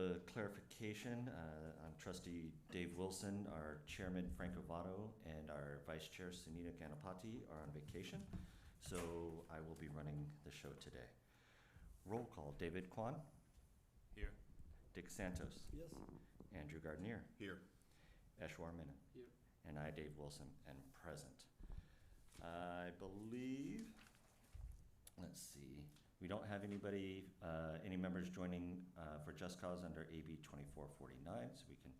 a clarification. I'm trustee Dave Wilson, our chairman Frank Avato, and our vice chair Sunita Ganapati are on vacation, so I will be running the show today. Roll call: David Kwan. Here. Dick Santos. Yes. Andrew Gardner. Here. Eshwar Menon. Here. And I, Dave Wilson, am present. I believe, let's see, we don't have anybody, any members joining for Just Cause under AB 2449, so we can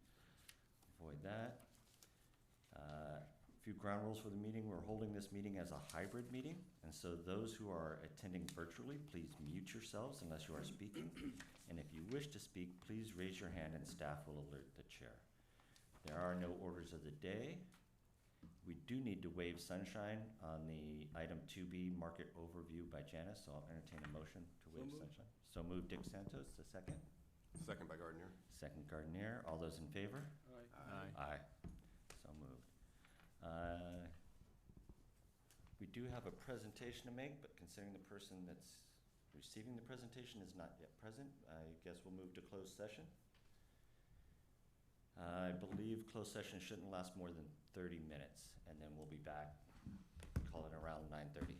avoid that. A few ground rules for the meeting. We're holding this meeting as a hybrid meeting, and so those who are attending virtually, please mute yourselves unless you are speaking. And if you wish to speak, please raise your hand and staff will alert the chair. There are no orders of the day. We do need to waive sunshine on the item 2B, market overview by Janice, so I'll entertain a motion to waive sunshine. So moved, Dick Santos, the second. Second by Gardner. Second, Gardner. All those in favor? Aye. Aye. So moved. We do have a presentation to make, but considering the person that's receiving the presentation is not yet present, I guess we'll move to closed session. I believe closed session shouldn't last more than 30 minutes, and then we'll be back, call it around 9:30.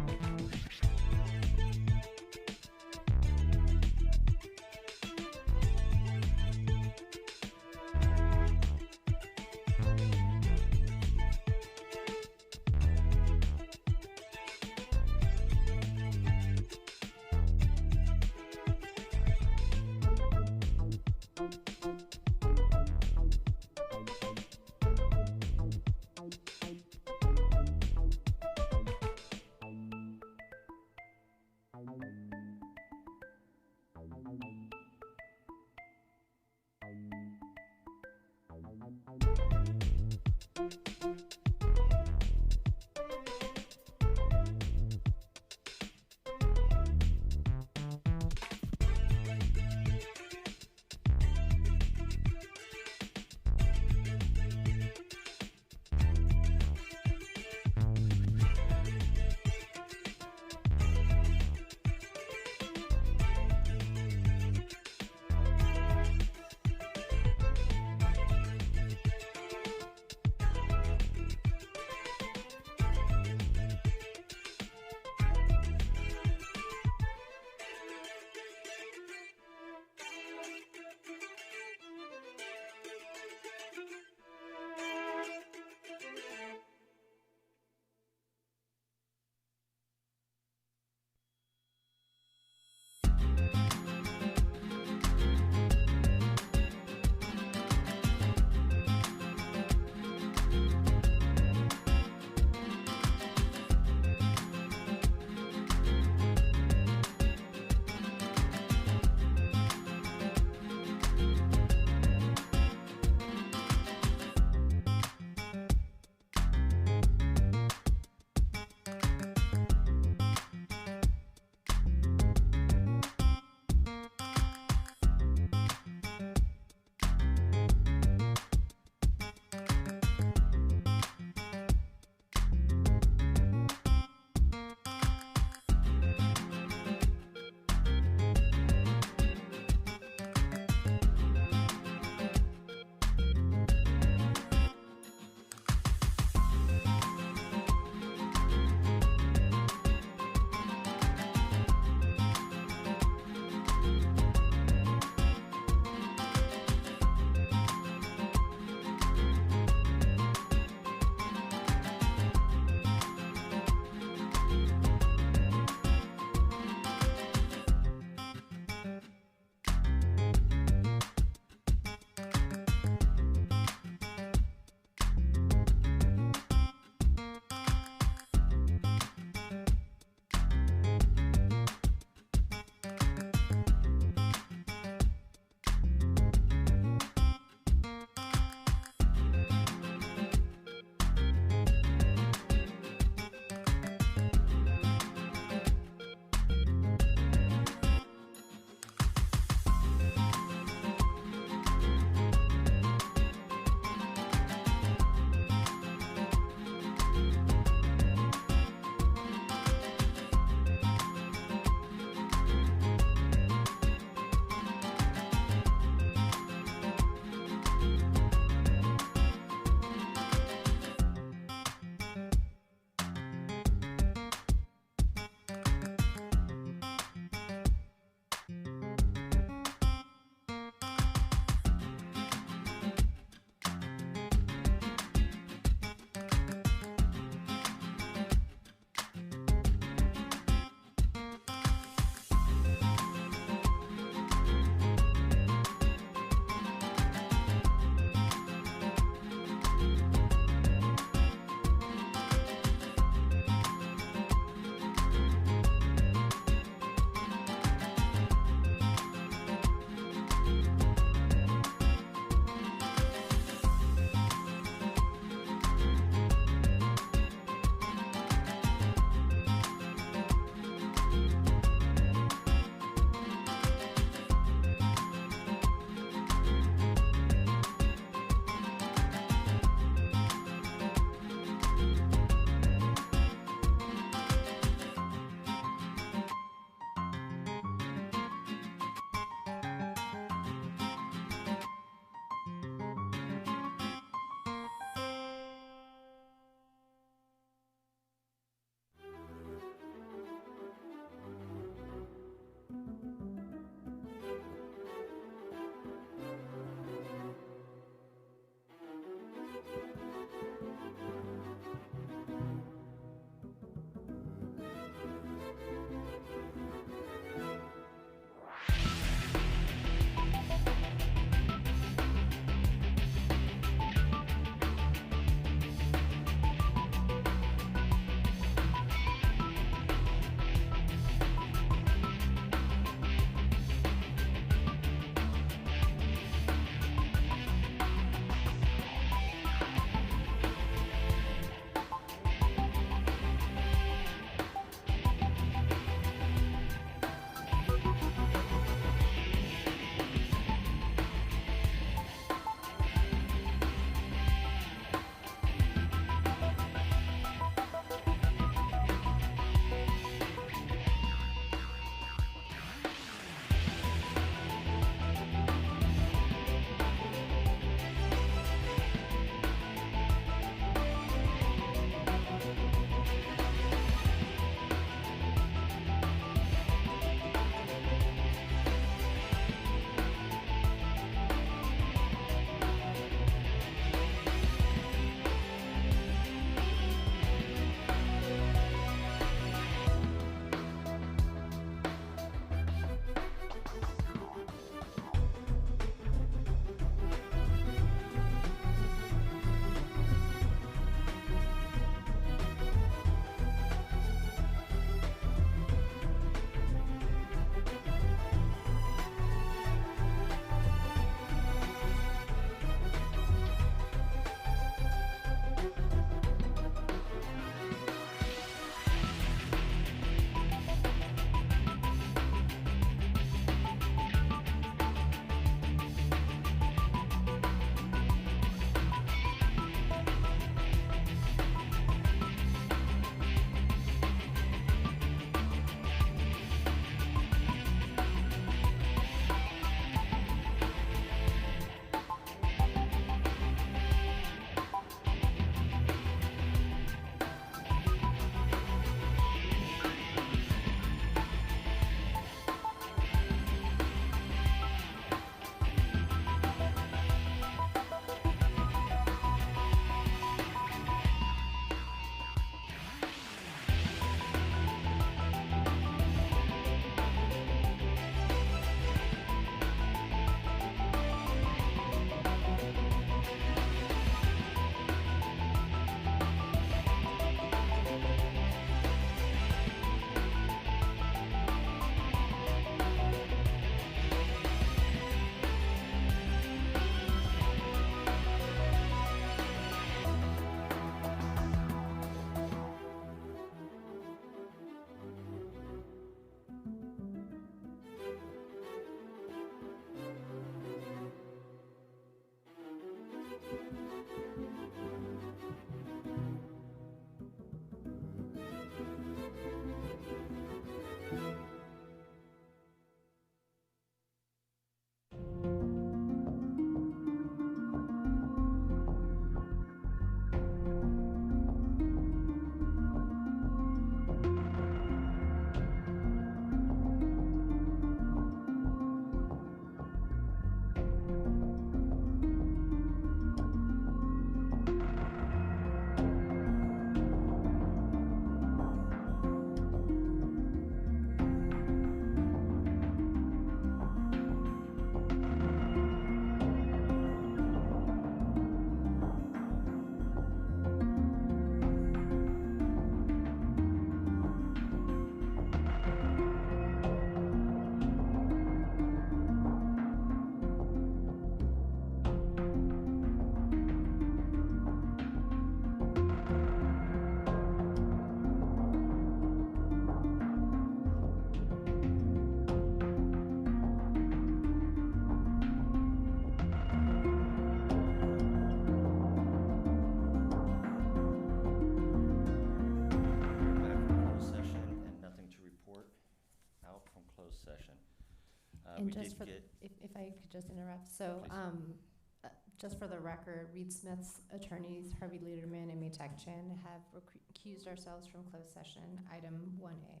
We just did for, get, if I could just interrupt, so, Please. just for the record, Reed Smith's attorneys, Harvey Lederman and May Tak Chan, have recused ourselves from closed session, item 1A.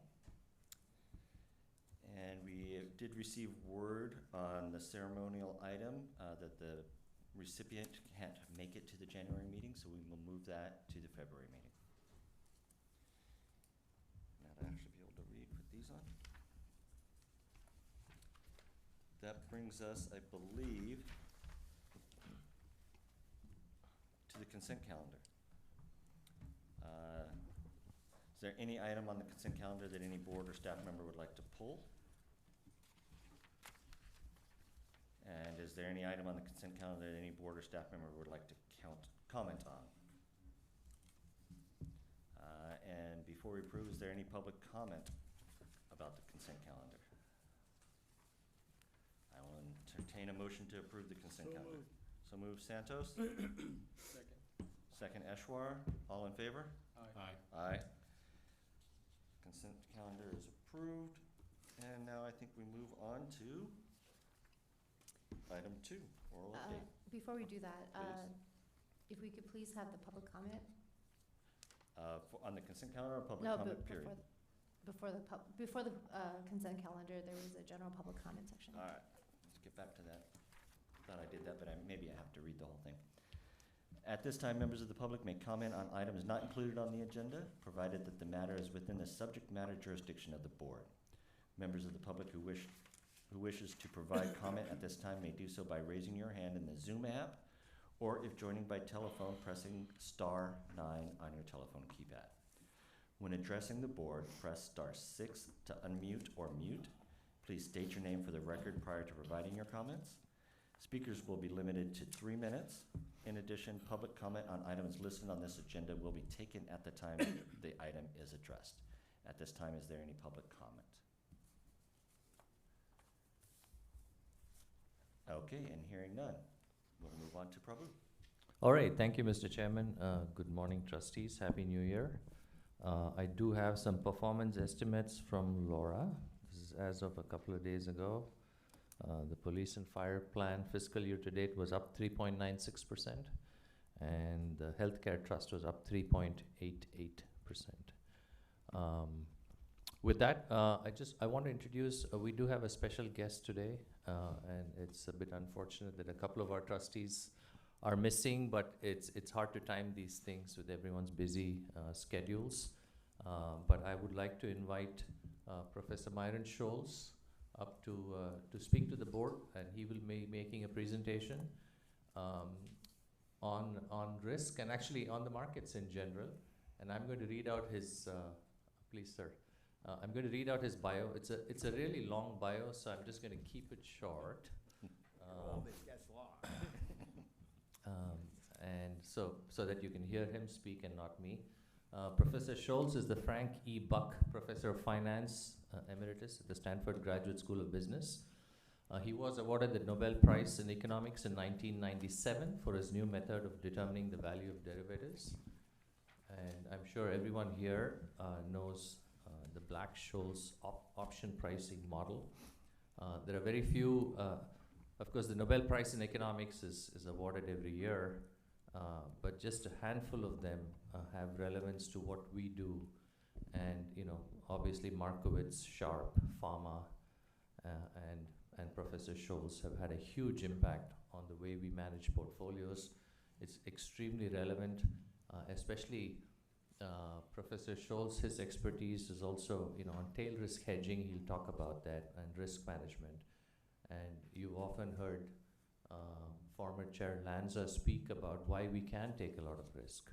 and we did receive word on the ceremonial item that the recipient can't make it to the January meeting, so we will move that to the February meeting. Now to actually be able to read, put these on. That brings us, I believe, to the consent calendar. Is there any item on the consent calendar that any board or staff member would like to pull? And is there any item on the consent calendar that any board or staff member would like to comment on? And before we approve, is there any public comment about the consent calendar? I will entertain a motion to approve the consent calendar. So move Santos. Second. Second Eshwar. All in favor? Aye. Aye. Consent calendar is approved. And now I think we move on to item 2, oral update. Before we do that, Please. if we could please have the public comment? On the consent calendar or public No, comment but period? before the consent calendar, there was a general public comment section. All right, let's get back to that. Thought I did that, but maybe I have to read the whole thing. At this time, members of the public may comment on items not included on the agenda, provided that the matter is within the subject matter jurisdiction of the board. Members of the public who wishes to provide comment at this time may do so by raising your hand in the Zoom app, or if joining by telephone, pressing *9 on your telephone keypad. When addressing the board, press *6 to unmute or mute. Please state your name for the record prior to providing your comments. Speakers will be limited to 3 minutes. In addition, public comment on items listed on this agenda will be taken at the time the item is addressed. At this time, is there any public comment? Okay, and hearing none, we'll move on to Prabhu. All right, thank you, Mr. Chairman. Good morning, trustees. Happy New Year. I do have some performance estimates from Laura. This is as of a couple of days ago. The police and fire plan fiscal year to date was up 3.96%, and the healthcare trust was up 3.88%. With that, I want to introduce, we do have a special guest today, and it's a bit unfortunate that a couple of our trustees are missing, but it's hard to time these things with everyone's busy schedules. But I would like to invite Professor Myron Scholes up to speak to the board, and he will be making a presentation on risk and actually on the markets in general. And I'm going to read out his, please sir, I'm going to read out his bio. It's a really long bio, so I'm just going to keep it short. This gets long. And so that you can hear him speak and not me. Professor Scholes is the Frank E. Buck Professor of Finance Emeritus at the Stanford Graduate School of Business. He was awarded the Nobel Prize in Economics in 1997 for his new method of determining the value of derivatives. And I'm sure everyone here knows the Black-Scholes option pricing model. There are very few, of course, the Nobel Prize in Economics is awarded every year, but just a handful of them have relevance to what we do. And, obviously Markowitz, Sharp, Fama, and Professor Scholes have had a huge impact on the way we manage portfolios. It's extremely relevant, especially Professor Scholes, his expertise is also, on tail risk hedging. He'll talk about that, and risk management. And you've often heard former Chair Lanza speak about why we can take a lot of risk.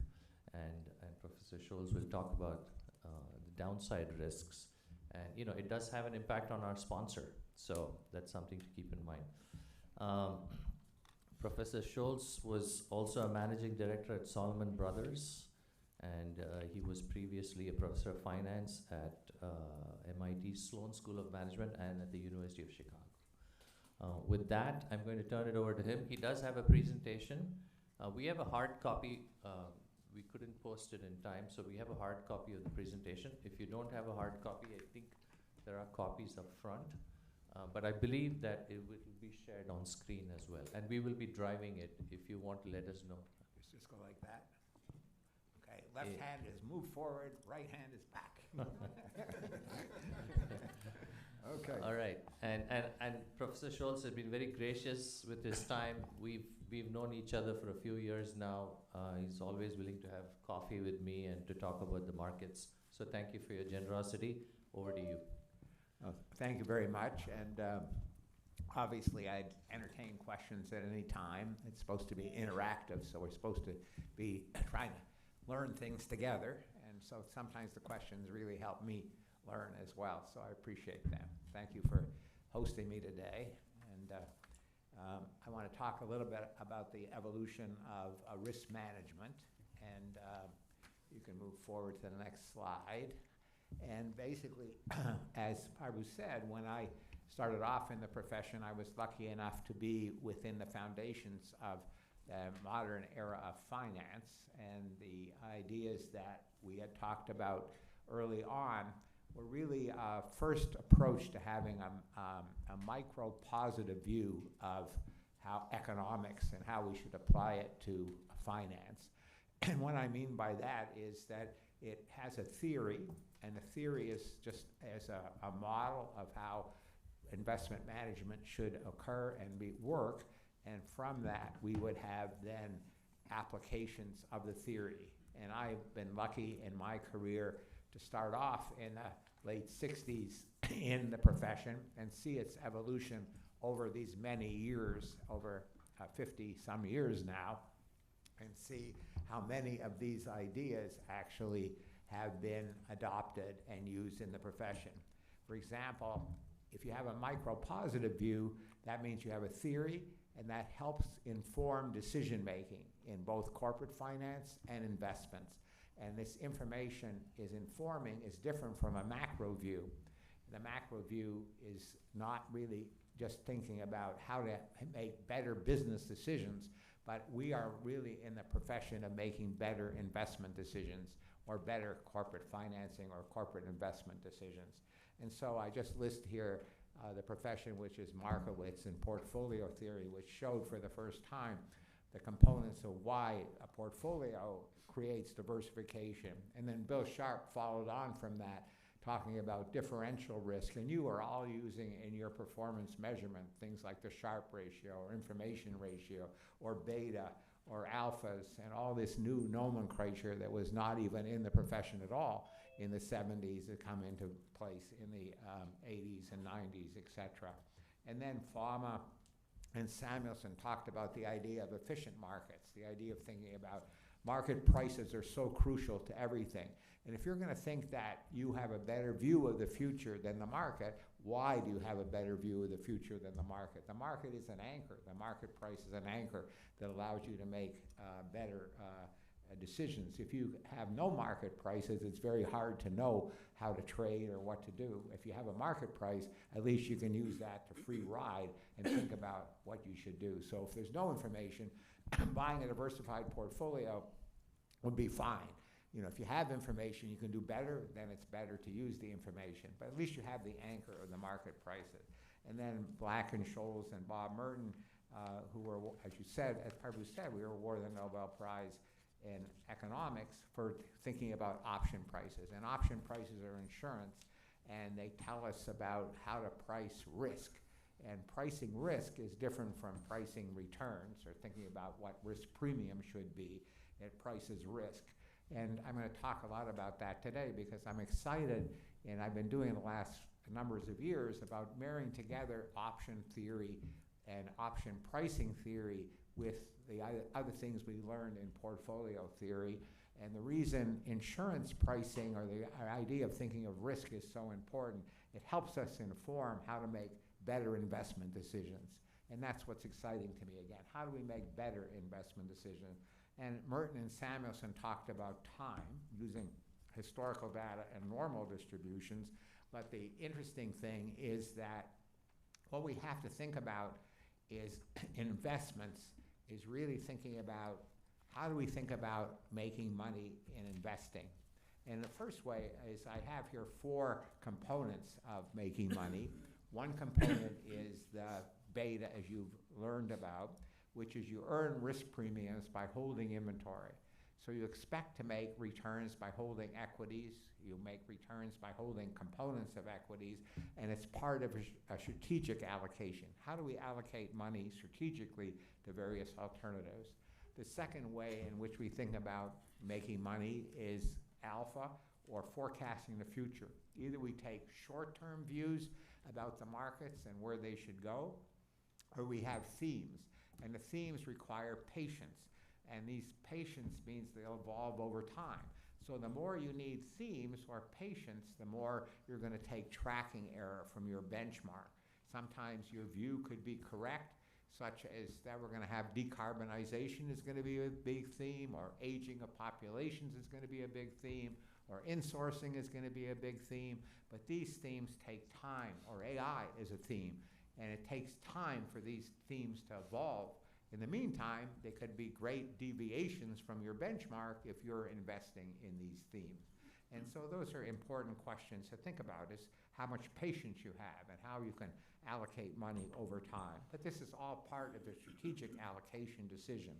And Professor Scholes will talk about the downside risks. And, it does have an impact on our sponsor. So that's something to keep in mind. Professor Scholes was also a managing director at Solomon Brothers. And he was previously a professor of finance at MIT Sloan School of Management and at the University of Chicago. With that, I'm going to turn it over to him. He does have a presentation. We have a hard copy. We couldn't post it in time, so we have a hard copy of the presentation. If you don't have a hard copy, I think there are copies up front. But I believe that it will be shared on screen as well. And we will be driving it if you want to let us know. Just go like that. Okay, left Yeah. hand is move forward, right hand is back. Okay. All right, and Professor Scholz has been very gracious with his time. We've known each other for a few years now. He's always willing to have coffee with me and to talk about the markets. So thank you for your generosity. Over to you. Thank you very much, and obviously I'd entertain questions at any time. It's supposed to be interactive, so we're supposed to be trying to learn things together, and so sometimes the questions really help me learn as well, so I appreciate them. Thank you for hosting me today, and I want to talk a little bit about the evolution of risk management, and you can move forward to the next slide. And basically, as Prabhu said, when I started off in the profession, I was lucky enough to be within the foundations of the modern era of finance, and the ideas that we had talked about early on were really a first approach to having a micro-positive view of how economics and how we should apply it to finance. And what I mean by that is that it has a theory, and the theory is just as a model of how investment management should occur and work, and from that we would have then applications of the theory. And I've been lucky in my career to start off in the late 60s in the profession and see its evolution over these many years, over 50 some years now, and see how many of these ideas actually have been adopted and used in the profession. For example, if you have a micro-positive view, that means you have a theory, and that helps inform decision-making in both corporate finance and investments. And this information is different from a macro view. The macro view is not really just thinking about how to make better business decisions, but we are really in the profession of making better investment decisions or better corporate financing or corporate investment decisions. And so I just list here the profession, which is Markowitz and portfolio theory, which showed for the first time the components of why a portfolio creates diversification. And then Bill Sharp followed on from that, talking about differential risk. And you are all using in your performance measurement things like the Sharp ratio or information ratio or beta or alphas and all this new nomenclature that was not even in the profession at all in the 70s that come into place in the 80s and 90s, etc. And then Fama and Samuelson talked about the idea of efficient markets, the idea of thinking about market prices are so crucial to everything. And if you're going to think that you have a better view of the future than the market, why do you have a better view of the future than the market? The market is an anchor. The market price is an anchor that allows you to make better decisions. If you have no market prices, it's very hard to know how to trade or what to do. If you have a market price, at least you can use that to free ride and think about what you should do. So if there's no information, buying a diversified portfolio would be fine. You know, if you have information you can do better, then it's better to use the information. But at least you have the anchor of the market prices. And then Black and Scholes and Bob Merton, who were, as you said, as Prabhu said, we were awarded the Nobel Prize in economics for thinking about option prices. And option prices are insurance, and they tell us about how to price risk. And pricing risk is different from pricing returns or thinking about what risk premium should be. It prices risk. And I'm going to talk a lot about that today because I'm excited, and I've been doing the last numbers of years about marrying together option theory and option pricing theory with the other things we learned in portfolio theory. And the reason insurance pricing or the idea of thinking of risk is so important, it helps us inform how to make better investment decisions. And that's what's exciting to me again. How do we make better investment decisions? And Merton and Samuelson talked about time using historical data and normal distributions. But the interesting thing is that what we have to think about is investments is really thinking about how do we think about making money in investing. And the first way is I have here 4 components of making money. One component is the beta, as you've learned about, which is you earn risk premiums by holding inventory. So you expect to make returns by holding equities, you make returns by holding components of equities, and it's part of a strategic allocation. How do we allocate money strategically to various alternatives? The second way in which we think about making money is alpha, or forecasting the future. Either we take short-term views about the markets and where they should go, or we have themes. And the themes require patience. And these patience means they'll evolve over time. So the more you need themes or patience, the more you're going to take tracking error from your benchmark. Sometimes your view could be correct, such as that we're going to have decarbonization is going to be a big theme, or aging of populations is going to be a big theme, or insourcing is going to be a big theme. But these themes take time, or AI is a theme, and it takes time for these themes to evolve. In the meantime, they could be great deviations from your benchmark if you're investing in these themes. And so those are important questions to think about, is how much patience you have and how you can allocate money over time. But this is all part of the strategic allocation decision.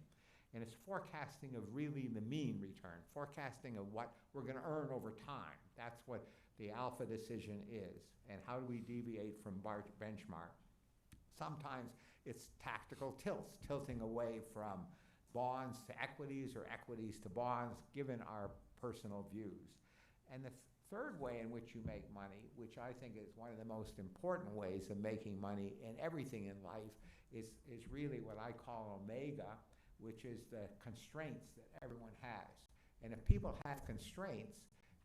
And it's forecasting of really the mean return, forecasting of what we're going to earn over time. That's what the alpha decision is. And how do we deviate from benchmark? Sometimes it's tactical tilts, tilting away from bonds to equities or equities to bonds, given our personal views. And the third way in which you make money, which I think is one of the most important ways of making money in everything in life, is really what I call omega, which is the constraints that everyone has. And if people have constraints,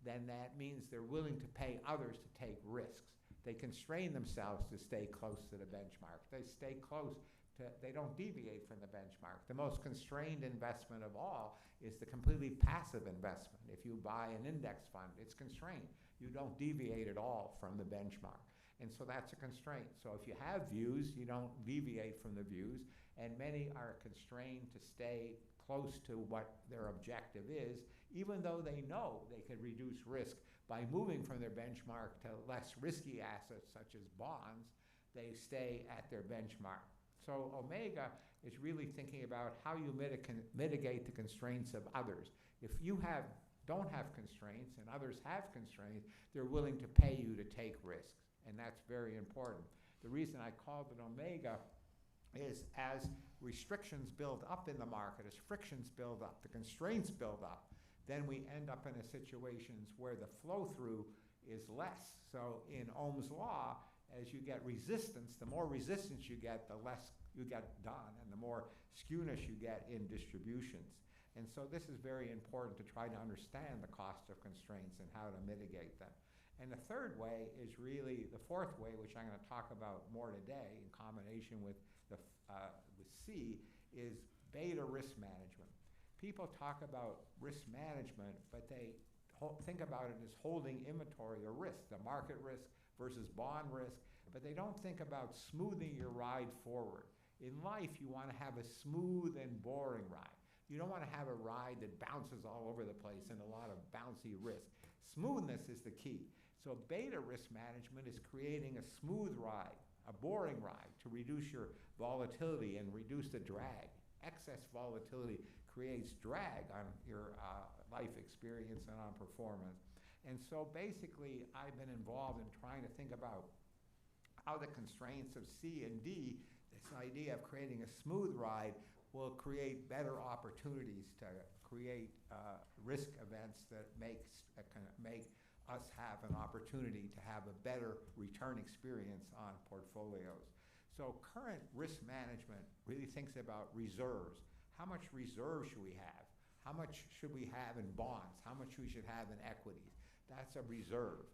then that means they're willing to pay others to take risks. They constrain themselves to stay close to the benchmark. They stay close to, they don't deviate from the benchmark. The most constrained investment of all is the completely passive investment. If you buy an index fund, it's constrained. You don't deviate at all from the benchmark. And so that's a constraint. So if you have views, you don't deviate from the views, and many are constrained to stay close to what their objective is, even though they know they could reduce risk by moving from their benchmark to less risky assets such as bonds. They stay at their benchmark. So omega is really thinking about how you mitigate the constraints of others. If you don't have constraints and others have constraints, they're willing to pay you to take risks, and that's very important. The reason I called it omega is as restrictions build up in the market, as frictions build up, the constraints build up, then we end up in a situations where the flow-through is less. So in Ohm's law, as you get resistance, the more resistance you get, the less you get done, and the more skewness you get in distributions. And so this is very important to try to understand the cost of constraints and how to mitigate them. And the third way is really the fourth way, which I'm going to talk about more today in combination with C, is beta risk management. People talk about risk management, but they think about it as holding inventory or risk, the market risk versus bond risk, but they don't think about smoothing your ride forward. In life, you want to have a smooth and boring ride. You don't want to have a ride that bounces all over the place and a lot of bouncy risk. Smoothness is the key. So beta risk management is creating a smooth ride, a boring ride, to reduce your volatility and reduce the drag. Excess volatility creates drag on your life experience and on performance. And so basically, I've been involved in trying to think about how the constraints of C and D, this idea of creating a smooth ride, will create better opportunities to create risk events that make us have an opportunity to have a better return experience on portfolios. So current risk management really thinks about reserves. How much reserve should we have? How much should we have in bonds? How much we should have in equities? That's a reserve.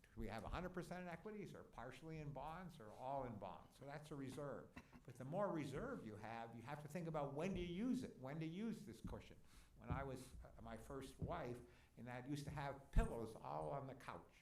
Should we have 100% in equities, or partially in bonds, or all in bonds? So that's a reserve. But the more reserve you have to think about when do you use it, when to use this cushion. When I was my first wife, and I used to have pillows all on the couch,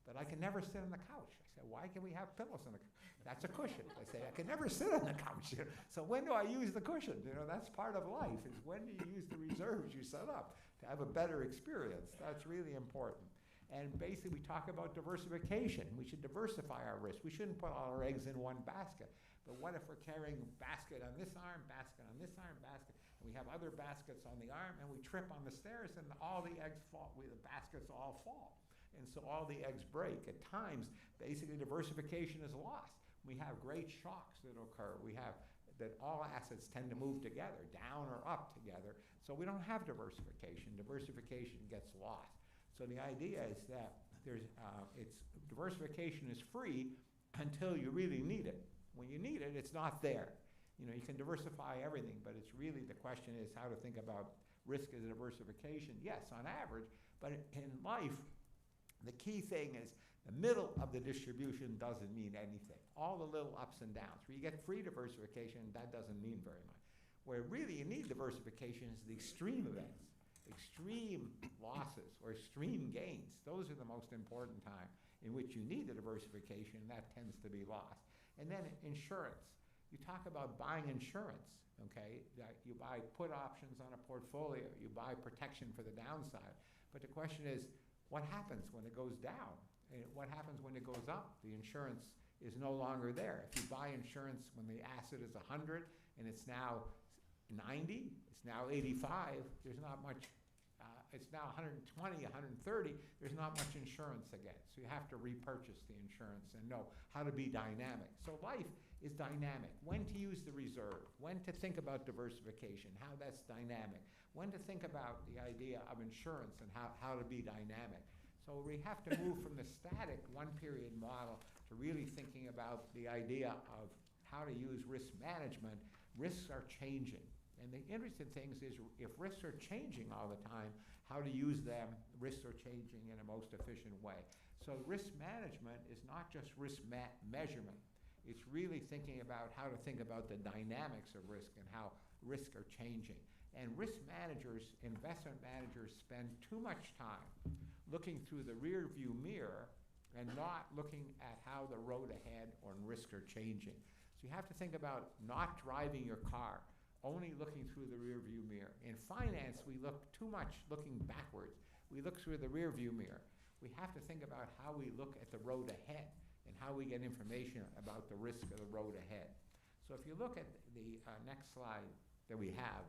but I could never sit on the couch. I said, why can we have pillows on the couch? That's a cushion. I say, I can never sit on the couch. So when do I use the cushion? That's part of life, is when do you use the reserves you set up to have a better experience? That's really important. And basically, we talk about diversification. We should diversify our risk. We shouldn't put all our eggs in one basket. But what if we're carrying basket on this arm, basket on this arm, basket, and we have other baskets on the arm, and we trip on the stairs, and all the eggs fall, the baskets all fall. And so all the eggs break. At times, basically, diversification is lost. We have great shocks that occur. We have that all assets tend to move together, down or up together. So we don't have diversification. Diversification gets lost. So the idea is that diversification is free until you really need it. When you need it, it's not there. You can diversify everything, but it's really, the question is how to think about risk as diversification. Yes, on average, but in life, the key thing is the middle of the distribution doesn't mean anything. All the little ups and downs. Where you get free diversification, that doesn't mean very much. Where really you need diversification is the extreme events, extreme losses or extreme gains. Those are the most important time in which you need the diversification, and that tends to be lost. And then insurance. You talk about buying insurance, okay? You buy put options on a portfolio. You buy protection for the downside. But the question is, what happens when it goes down? And what happens when it goes up? The insurance is no longer there. If you buy insurance when the asset is 100 and it's now 90, it's now 85, there's not much, it's now 120, 130, there's not much insurance again. So you have to repurchase the insurance and know how to be dynamic. So life is dynamic. When to use the reserve, when to think about diversification, how that's dynamic, when to think about the idea of insurance and how to be dynamic. So we have to move from the static one-period model to really thinking about the idea of how to use risk management. Risks are changing. And the interesting thing is if risks are changing all the time, how to use them, risks are changing in a most efficient way. So risk management is not just risk measurement. It's really thinking about how to think about the dynamics of risk and how risks are changing. And risk managers, investment managers, spend too much time looking through the rear view mirror and not looking at how the road ahead or risk are changing. So you have to think about not driving your car, only looking through the rear view mirror. In finance, we look too much looking backwards. We look through the rear view mirror. We have to think about how we look at the road ahead and how we get information about the risk of the road ahead. So if you look at the next slide that we have,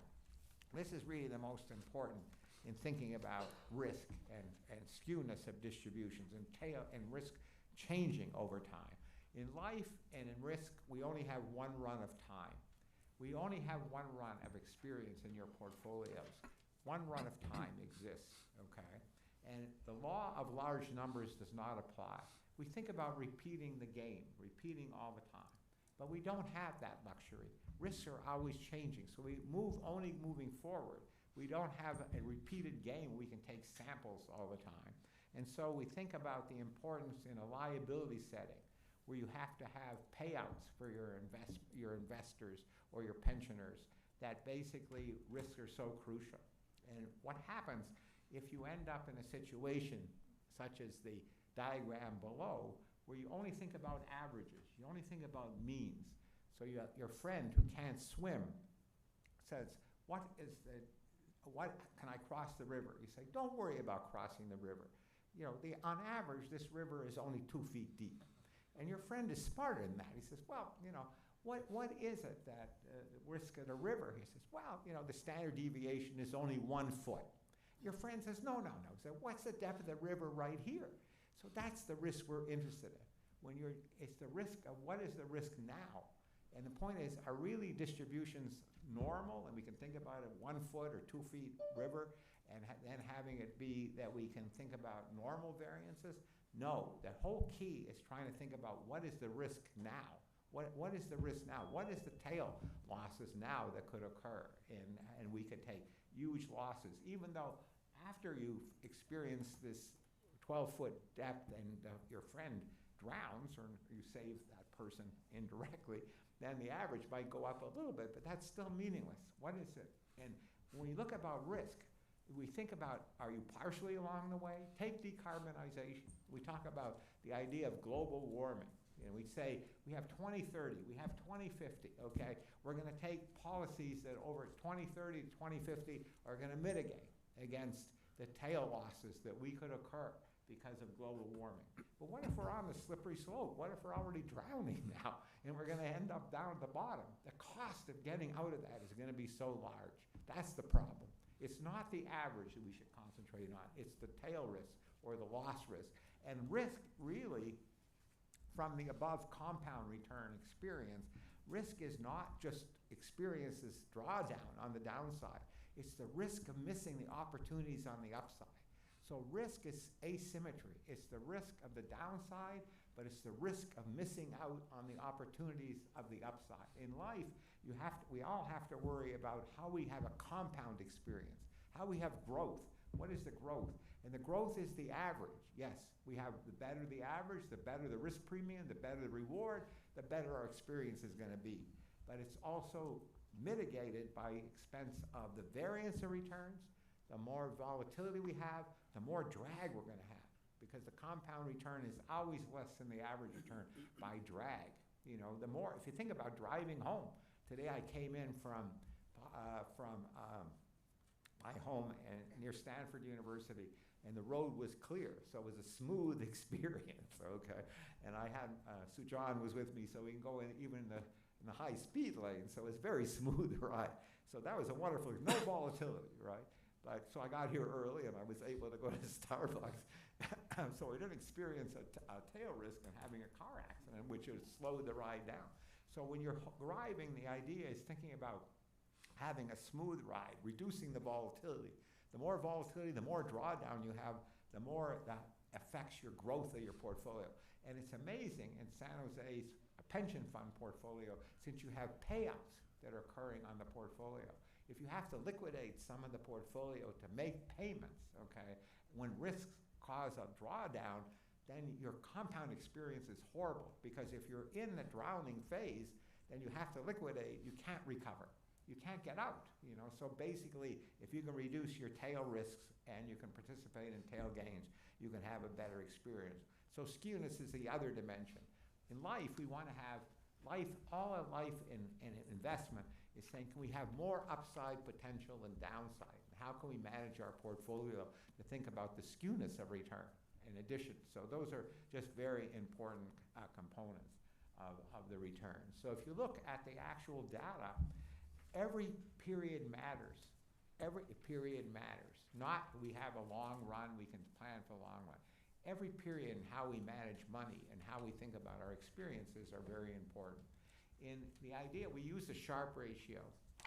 this is really the most important in thinking about risk and skewness of distributions and tail and risk changing over time. In life and in risk, we only have one run of time. We only have one run of experience in your portfolios. One run of time exists, okay? And the law of large numbers does not apply. We think about repeating the game, repeating all the time. But we don't have that luxury. Risks are always changing, so we only moving forward. We don't have a repeated game. We can take samples all the time. And so we think about the importance in a liability setting where you have to have payouts for your investors or your pensioners, that basically risks are so crucial. And what happens if you end up in a situation such as the diagram below, where you only think about averages, you only think about means. So your friend who can't swim says, what can I cross the river? You say, don't worry about crossing the river. On average, this river is only 2 feet deep. And your friend is smarter than that. He says, well, what is it that risk of the river? He says, well, the standard deviation is only 1 foot. Your friend says, no. He says, what's the depth of the river right here? So that's the risk we're interested in. It's the risk of what is the risk now? And the point is, are really distributions normal? And we can think about it 1 foot or 2 feet river, and then having it be that we can think about normal variances? No, the whole key is trying to think about what is the risk now? What is the risk now? What is the tail losses now that could occur? And we could take huge losses, even though after you've experienced this 12-foot depth and your friend drowns or you save that person indirectly, then the average might go up a little bit, but that's still meaningless. What is it? And when we look about risk, we think about, are you partially along the way? Take decarbonization. We talk about the idea of global warming. We say we have 2030, we have 2050, okay? We're going to take policies that over 2030 to 2050 are going to mitigate against the tail losses that we could occur because of global warming. But what if we're on the slippery slope? What if we're already drowning now and we're going to end up down at the bottom? The cost of getting out of that is going to be so large. That's the problem. It's not the average that we should concentrate on. It's the tail risk or the loss risk. And risk really, from the above compound return experience, risk is not just experiences drawdown on the downside. It's the risk of missing the opportunities on the upside. So risk is asymmetry. It's the risk of the downside, but it's the risk of missing out on the opportunities of the upside. In life, we all have to worry about how we have a compound experience, how we have growth. What is the growth? And the growth is the average. Yes, we have the better the average, the better the risk premium, the better the reward, the better our experience is going to be. But it's also mitigated by expense of the variance of returns. The more volatility we have, the more drag we're going to have, because the compound return is always less than the average return by drag. You know, the more, if you think about driving home, today I came in from my home near Stanford University, and the road was clear, so it was a smooth experience, okay? And I had, Sujan was with me, so we can go in even in the high-speed lane, so it's very smooth ride. So that was a wonderful, no volatility, right? But, so I got here early, and I was able to go to Starbucks. So I didn't experience a tail risk in having a car accident, which has slowed the ride down. So when you're driving, the idea is thinking about having a smooth ride, reducing the volatility. The more volatility, the more drawdown you have, the more that affects your growth of your portfolio. And it's amazing in San Jose's pension fund portfolio, since you have payouts that are occurring on the portfolio. If you have to liquidate some of the portfolio to make payments, okay, when risks cause a drawdown, then your compound experience is horrible, because if you're in the drowning phase, then you have to liquidate, you can't recover. You can't get out, you know. So basically, if you can reduce your tail risks and you can participate in tail gains, you can have a better experience. So skewness is the other dimension. In life, we want to have life, all of life in investment is saying, can we have more upside potential than downside? How can we manage our portfolio to think about the skewness of return in addition? So those are just very important components of the return. So if you look at the actual data, every period matters. Every period matters. Not we have a long run, we can plan for the long run. Every period and how we manage money and how we think about our experiences are very important. In the idea, we use the Sharpe ratio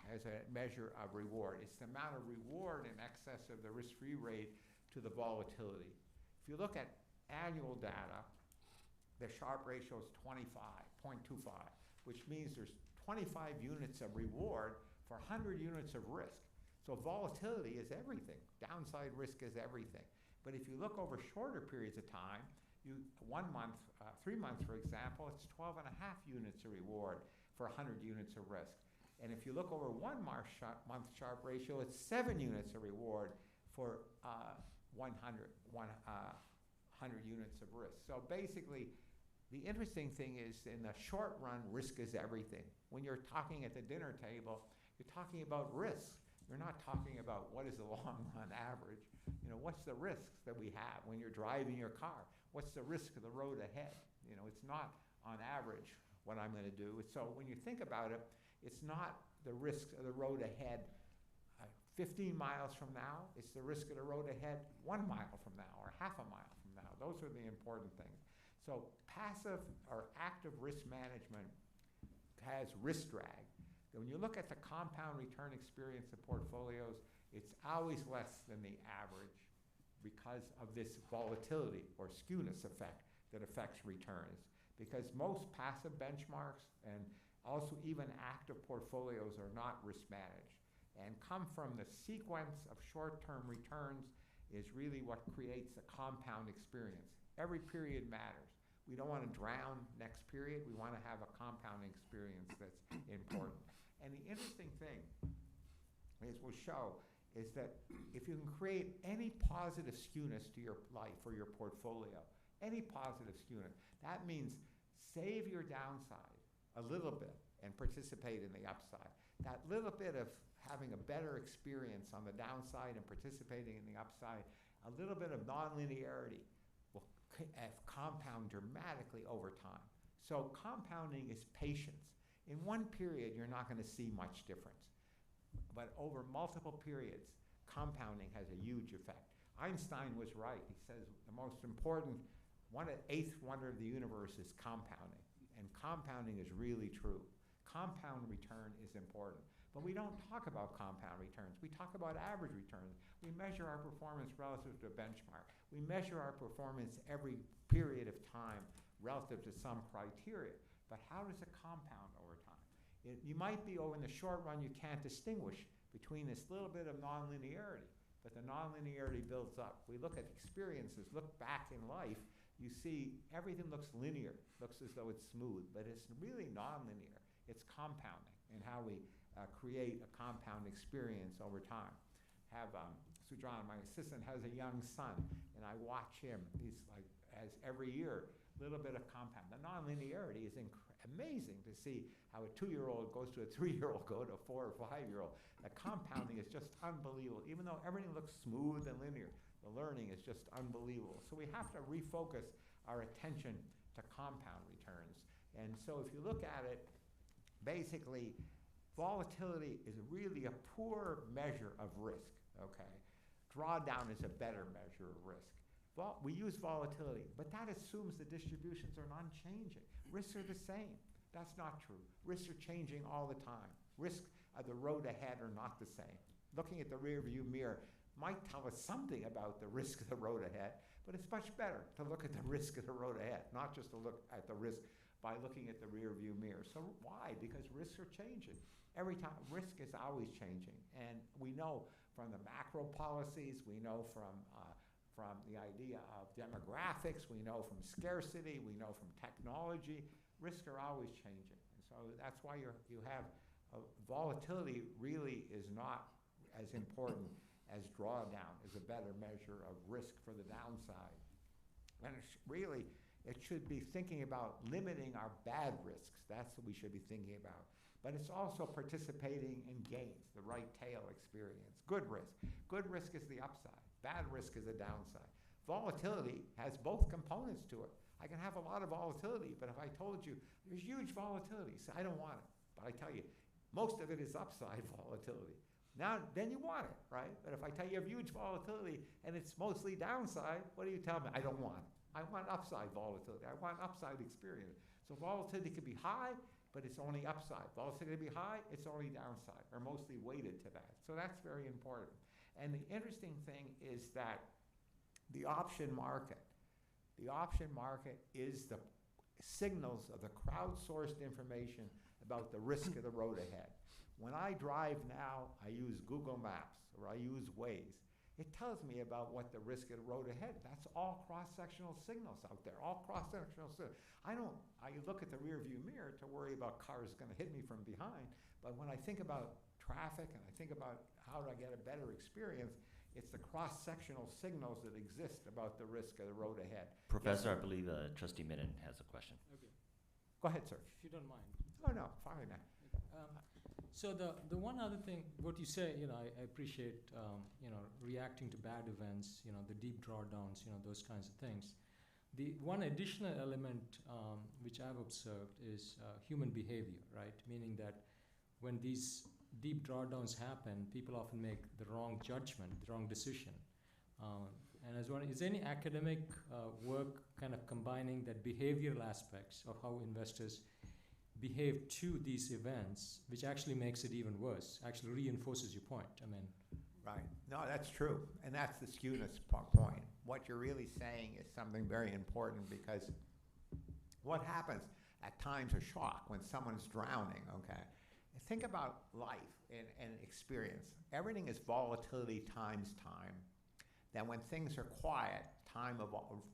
as a measure of reward. It's the amount of reward in excess of the risk-free rate to the volatility. If you look at annual data, the Sharpe ratio is 25.25, which means there's 25 units of reward for 100 units of risk. So volatility is everything. Downside risk is everything. But if you look over shorter periods of time, 1 month, 3 months, for example, it's 12.5 units of reward for 100 units of risk. And if you look over 1 month Sharpe ratio, it's 7 units of reward for 100 units of risk. So basically, the interesting thing is in the short run, risk is everything. When you're talking at the dinner table, you're talking about risk. You're not talking about what is the long run average. You know, what's the risks that we have when you're driving your car? What's the risk of the road ahead? You know, it's not on average what I'm going to do. So when you think about it, it's not the risk of the road ahead 15 miles from now. It's the risk of the road ahead 1 mile from now or half a mile from now. Those are the important things. So passive or active risk management has risk drag. When you look at the compound return experience of portfolios, it's always less than the average because of this volatility or skewness effect that affects returns. Because most passive benchmarks and also even active portfolios are not risk managed and come from the sequence of short-term returns is really what creates a compound experience. Every period matters. We don't want to drown next period. We want to have a compounding experience that's important. And the interesting thing is we'll show is that if you can create any positive skewness to your life or your portfolio, any positive skewness, that means save your downside a little bit and participate in the upside. That little bit of having a better experience on the downside and participating in the upside, a little bit of nonlinearity compound dramatically over time. So compounding is patience. In one period, you're not going to see much difference. But over multiple periods, compounding has a huge effect. Einstein was right. He says the most important, eighth wonder of the universe is compounding. And compounding is really true. Compound return is important. But we don't talk about compound returns. We talk about average returns. We measure our performance relative to a benchmark. We measure our performance every period of time relative to some criteria. But how does it compound over time? You might be, in the short run, you can't distinguish between this little bit of nonlinearity, but the nonlinearity builds up. We look at experiences, look back in life, you see everything looks linear, looks as though it's smooth, but it's really nonlinear. It's compounding and how we create a compound experience over time. Sujana, my assistant, has a young son, and I watch him. He's like, has every year, a little bit of compound. The nonlinearity is amazing to see how a 2-year-old goes to a 3-year-old, go to a 4 or 5-year-old. The compounding is just unbelievable. Even though everything looks smooth and linear, the learning is just unbelievable. So we have to refocus our attention to compound returns. And so if you look at it, basically, volatility is really a poor measure of risk, okay? Drawdown is a better measure of risk. We use volatility, but that assumes the distributions are unchanging. Risks are the same. That's not true. Risks are changing all the time. Risks of the road ahead are not the same. Looking at the rear view mirror might tell us something about the risk of the road ahead, but it's much better to look at the risk of the road ahead, not just to look at the risk by looking at the rear view mirror. So why? Because risks are changing. Every time, risk is always changing. And we know from the macro policies, we know from the idea of demographics, we know from scarcity, we know from technology, risks are always changing. And so that's why you have volatility really is not as important as drawdown, is a better measure of risk for the downside. And it should be thinking about limiting our bad risks. That's what we should be thinking about. But it's also participating in gains, the right tail experience. Good risk. Good risk is the upside. Bad risk is the downside. Volatility has both components to it. I can have a lot of volatility, but if I told you there's huge volatility, so I don't want it. But I tell you, most of it is upside volatility. Now, then you want it, right? But if I tell you have huge volatility and it's mostly downside, what do you tell me? I don't want it. I want upside volatility. I want upside experience. So volatility can be high, but it's only upside. Volatility can be high, it's only downside, or mostly weighted to that. So that's very important. And the interesting thing is that the option market is the signals of the crowdsourced information about the risk of the road ahead. When I drive now, I use Google Maps or I use Waze. It tells me about what the risk of the road ahead. That's all cross-sectional signals out there, all cross-sectional signals. I look at the rear view mirror to worry about cars going to hit me from behind, but when I think about traffic and I think about how do I get a better experience, it's the cross-sectional signals that exist about the risk of the road ahead. Professor, I believe Trustee Minnan has a question. Okay, Go ahead, sir. if you don't mind. Oh, no, fine. So the one other thing, what you say, I appreciate, reacting to bad events, the deep drawdowns, those kinds of things. The one additional element which I've observed is human behavior, right? Meaning that when these deep drawdowns happen, people often make the wrong judgment, the wrong decision. And as one, is there any academic work kind of combining that behavioral aspects of how investors behave to these events, which actually makes it even worse, actually reinforces your point? I mean, Right. No, that's true. And that's the skewness point. What you're really saying is something very important, because what happens at times of shock when someone's drowning, okay? Think about life and experience. Everything is volatility times time. Then when things are quiet,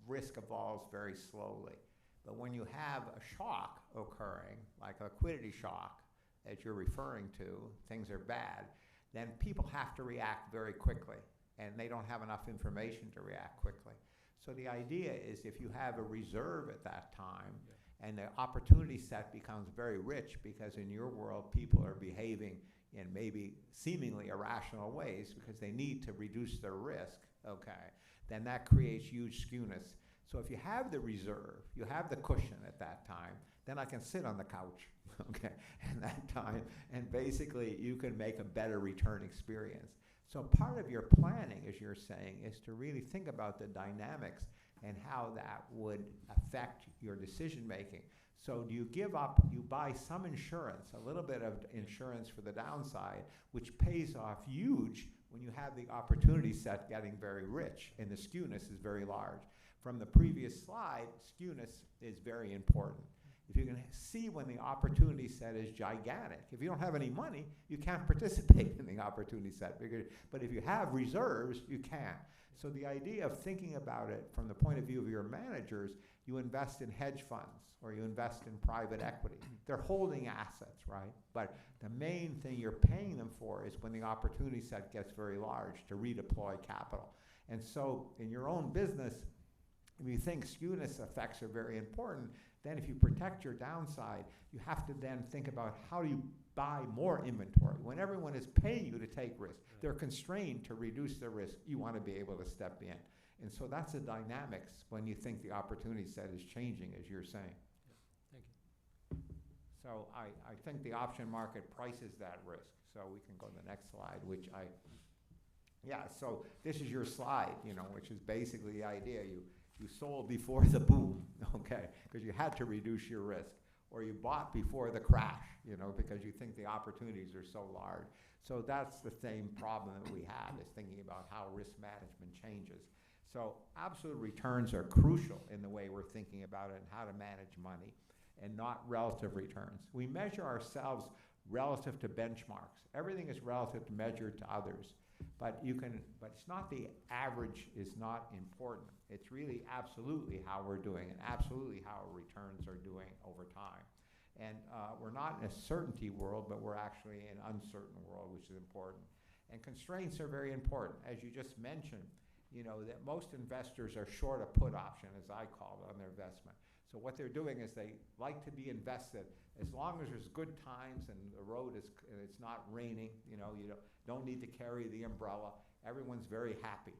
risk evolves very slowly. But when you have a shock occurring, like a liquidity shock, as you're referring to, things are bad, then people have to react very quickly, and they don't have enough information to react quickly. So the idea is, if you have a reserve at that time, and the opportunity set becomes very rich, because in your world people are behaving in maybe seemingly irrational ways because they need to reduce their risk, okay, then that creates huge skewness. So if you have the reserve, you have the cushion at that time, then I can sit on the couch, okay, at that time, and basically you can make a better return experience. So part of your planning, as you're saying, is to really think about the dynamics and how that would affect your decision making. So do you give up, you buy some insurance, a little bit of insurance for the downside, which pays off huge when you have the opportunity set getting very rich, and the skewness is very large. From the previous slide, skewness is very important. If you can see when the opportunity set is gigantic, if you don't have any money, you can't participate in the opportunity set. But if you have reserves, you can. So the idea of thinking about it from the point of view of your managers, you invest in hedge funds or you invest in private equity. They're holding assets, right? But the main thing you're paying them for is when the opportunity set gets very large to redeploy capital. And so in your own business, if you think skewness effects are very important, then if you protect your downside, you have to then think about how do you buy more inventory. When everyone is paying you to take risk, they're constrained to reduce their risk. You want to be able to step in. And so that's the dynamics when you think the opportunity set is changing, as you're saying. Thank you. So I think the option market prices that risk. So we can go to the next slide, so this is your slide, which is basically the idea. You sold before the boom, okay, because you had to reduce your risk, or you bought before the crash, because you think the opportunities are so large. So that's the same problem that we have, is thinking about how risk management changes. So absolute returns are crucial in the way we're thinking about it and how to manage money, and not relative returns. We measure ourselves relative to benchmarks. Everything is relative to measured to others. But it's not the average is not important. It's really absolutely how we're doing and absolutely how our returns are doing over time. And we're not in a certainty world, but we're actually in an uncertain world, which is important. And constraints are very important. As you just mentioned, that most investors are short a put option, as I call it, on their investment. So what they're doing is they like to be invested as long as there's good times and the road is, it's not raining, you don't need to carry the umbrella. Everyone's very happy,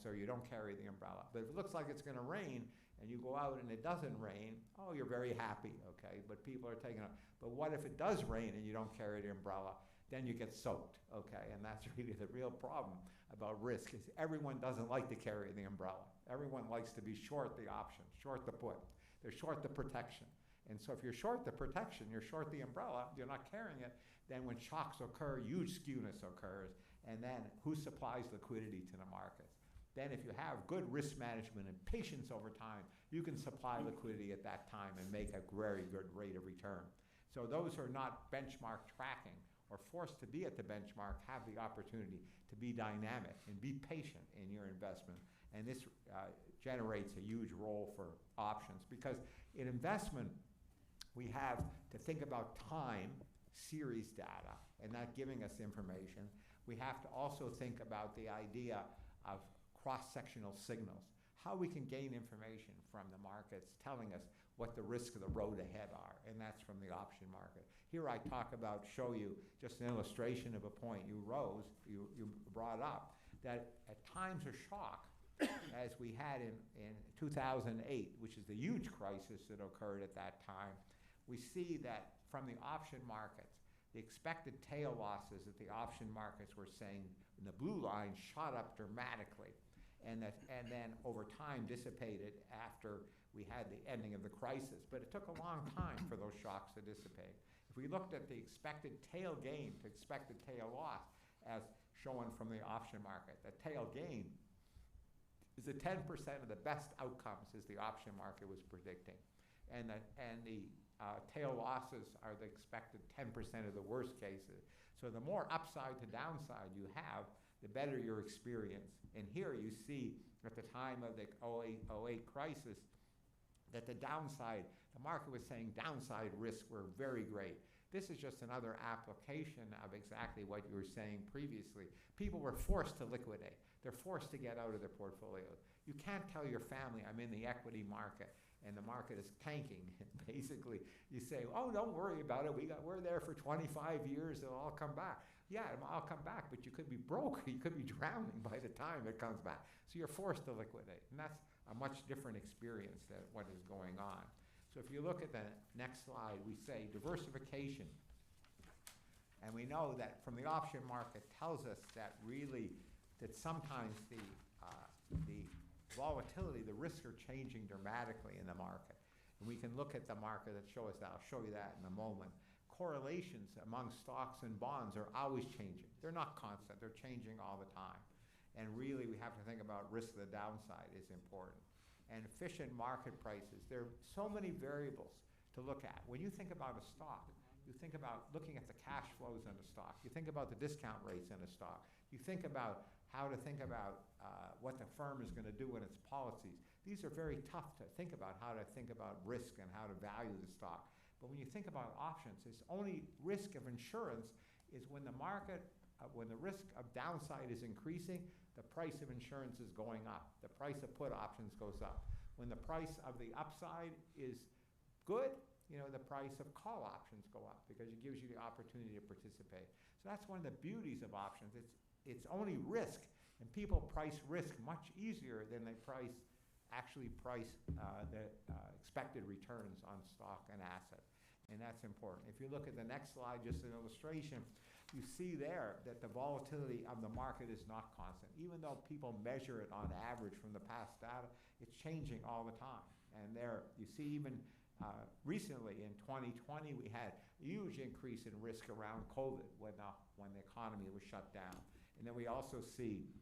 so you don't carry the umbrella. But if it looks like it's going to rain and you go out and it doesn't rain, oh, you're very happy, okay? But people are taking it. But what if it does rain and you don't carry the umbrella? Then you get soaked, okay? And that's really the real problem about risk, is everyone doesn't like to carry the umbrella. Everyone likes to be short the option, short the put. They're short the protection. And so if you're short the protection, you're short the umbrella, you're not carrying it, then when shocks occur, huge skewness occurs, and then who supplies liquidity to the markets? Then if you have good risk management and patience over time, you can supply liquidity at that time and make a very good rate of return. So those who are not benchmark tracking or forced to be at the benchmark have the opportunity to be dynamic and be patient in your investment. And this generates a huge role for options, because in investment, we have to think about time, series data, and not giving us information. We have to also think about the idea of cross-sectional signals, how we can gain information from the markets telling us what the risks of the road ahead are, and that's from the option market. Here I show you just an illustration of a point you brought up, that at times of shock, as we had in 2008, which is the huge crisis that occurred at that time, we see that from the option markets, the expected tail losses that the option markets were saying in the blue line shot up dramatically, and then over time dissipated after we had the ending of the crisis. But it took a long time for those shocks to dissipate. If we looked at the expected tail gain to expected tail loss, as shown from the option market, the tail gain is the 10% of the best outcomes as the option market was predicting. And the tail losses are the expected 10% of the worst cases. So the more upside to downside you have, the better your experience. And here you see at the time of the 08 crisis that the downside, the market was saying downside risks were very great. This is just another application of exactly what you were saying previously. People were forced to liquidate. They're forced to get out of their portfolios. You can't tell your family, I'm in the equity market, and the market is tanking, and basically you say, oh, don't worry about it, we're there for 25 years, it'll all come back. Yeah, it'll all come back, but you could be broke, you could be drowning by the time it comes back. So you're forced to liquidate, and that's a much different experience than what is going on. So if you look at the next slide, we say diversification. And we know that from the option market tells us that really, that sometimes the volatility, the risks are changing dramatically in the market. And we can look at the market and show us that. I'll show you that in a moment. Correlations among stocks and bonds are always changing. They're not constant, they're changing all the time. And really we have to think about risk of the downside is important. And efficient market prices, there are so many variables to look at. When you think about a stock, you think about looking at the cash flows in a stock. You think about the discount rates in a stock. You think about how to think about what the firm is going to do in its policies. These are very tough to think about, how to think about risk and how to value the stock. But when you think about options, it's only risk of insurance is when the market, when the risk of downside is increasing, the price of insurance is going up. The price of put options goes up. When the price of the upside is good, you know, the price of call options go up because it gives you the opportunity to participate. So that's one of the beauties of options. It's only risk, and people price risk much easier than they actually price the expected returns on stock and asset. And that's important. If you look at the next slide, just an illustration, you see there that the volatility of the market is not constant. Even though people measure it on average from the past data, it's changing all the time. And there, you see even recently in 2020, we had a huge increase in risk around COVID when the economy was shut down. And then we also see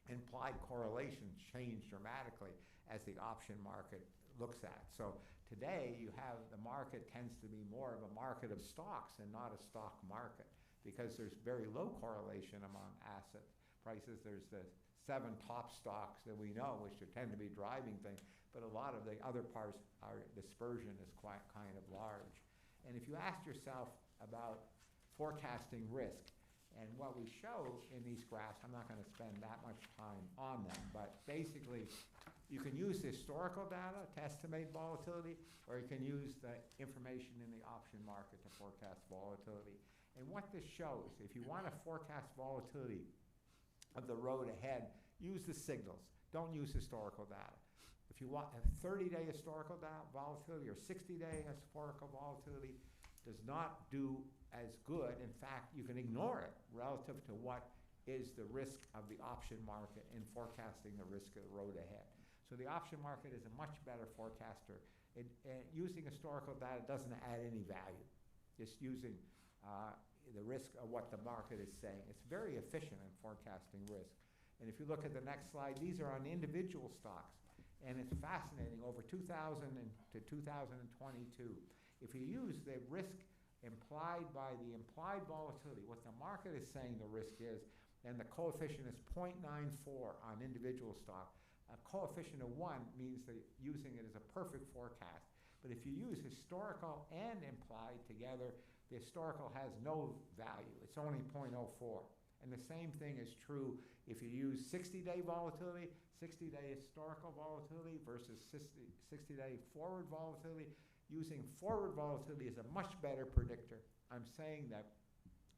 implied correlations change dramatically as the option market looks at. So today you have the market tends to be more of a market of stocks and not a stock market because there's very low correlation among asset prices. There's the 7 top stocks that we know, which tend to be driving things, but a lot of the other parts, our dispersion is quite kind of large. And if you ask yourself about forecasting risk, and what we show in these graphs, I'm not going to spend that much time on them, but basically you can use historical data to estimate volatility, or you can use the information in the option market to forecast volatility. And what this shows, if you want to forecast volatility of the road ahead, use the signals. Don't use historical data. If you want a 30-day historical volatility or 60-day historical volatility, does not do as good. In fact, you can ignore it relative to what is the risk of the option market in forecasting the risk of the road ahead. So the option market is a much better forecaster. Using historical data doesn't add any value. Just using the risk of what the market is saying. It's very efficient in forecasting risk. And if you look at the next slide, these are on individual stocks. And it's fascinating, over 2000 to 2022, if you use the risk implied by the implied volatility, what the market is saying the risk is, and the coefficient is 0.94 on individual stock. A coefficient of 1 means that using it as a perfect forecast. But if you use historical and implied together, the historical has no value. It's only 0.04. And the same thing is true if you use 60-day volatility, 60-day historical volatility versus 60-day forward volatility. Using forward volatility is a much better predictor. I'm saying that,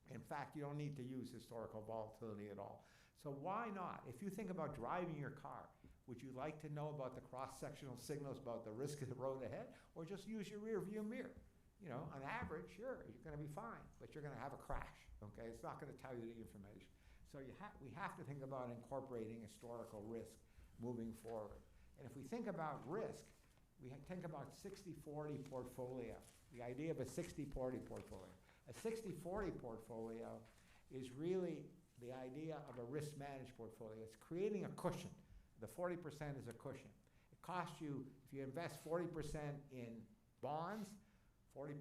in fact, you don't need to use historical volatility at all. So why not? If you think about driving your car, would you like to know about the cross-sectional signals about the risk of the road ahead, or just use your rear view mirror? You know, on average, sure, you're going to be fine, but you're going to have a crash, okay? It's not going to tell you the information. So we have to think about incorporating historical risk moving forward. And if we think about risk, we think about 60-40 portfolio, the idea of a 60-40 portfolio. A 60-40 portfolio is really the idea of a risk-managed portfolio. It's creating a cushion. The 40% is a cushion. It costs you, if you invest 40% in bonds, 40%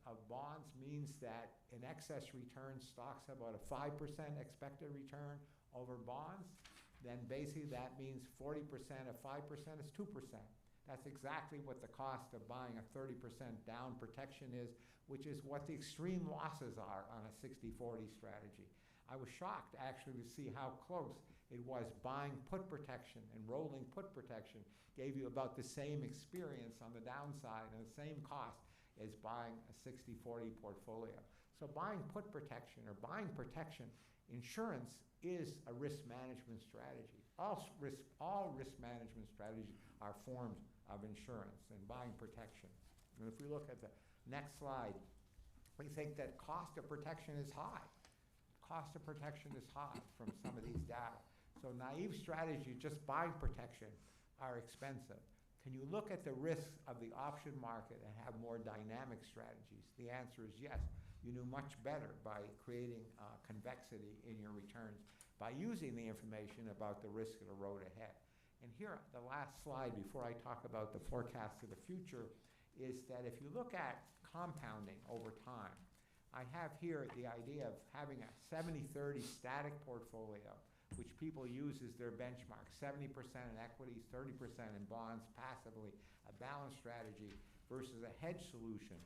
of bonds means that in excess return, stocks have about a 5% expected return over bonds. Then basically that means 40% of 5% is 2%. That's exactly what the cost of buying a 30% down protection is, which is what the extreme losses are on a 60-40 strategy. I was shocked actually to see how close It was buying put protection and rolling put protection gave you about the same experience on the downside and the same cost as buying a 60-40 portfolio. So buying put protection or buying protection, insurance is a risk management strategy. All risk management strategies are forms of insurance and buying protection. And if we look at the next slide, we think that cost of protection is high. Cost of protection is high from some of these data. So naive strategies, just buying protection, are expensive. Can you look at the risks of the option market and have more dynamic strategies? The answer is yes. You do much better by creating convexity in your returns by using the information about the risk of the road ahead. And here, the last slide before I talk about the forecast of the future is that if you look at compounding over time, I have here the idea of having a 70-30 static portfolio, which people use as their benchmark, 70% in equities, 30% in bonds, passively, a balanced strategy, versus a hedge solution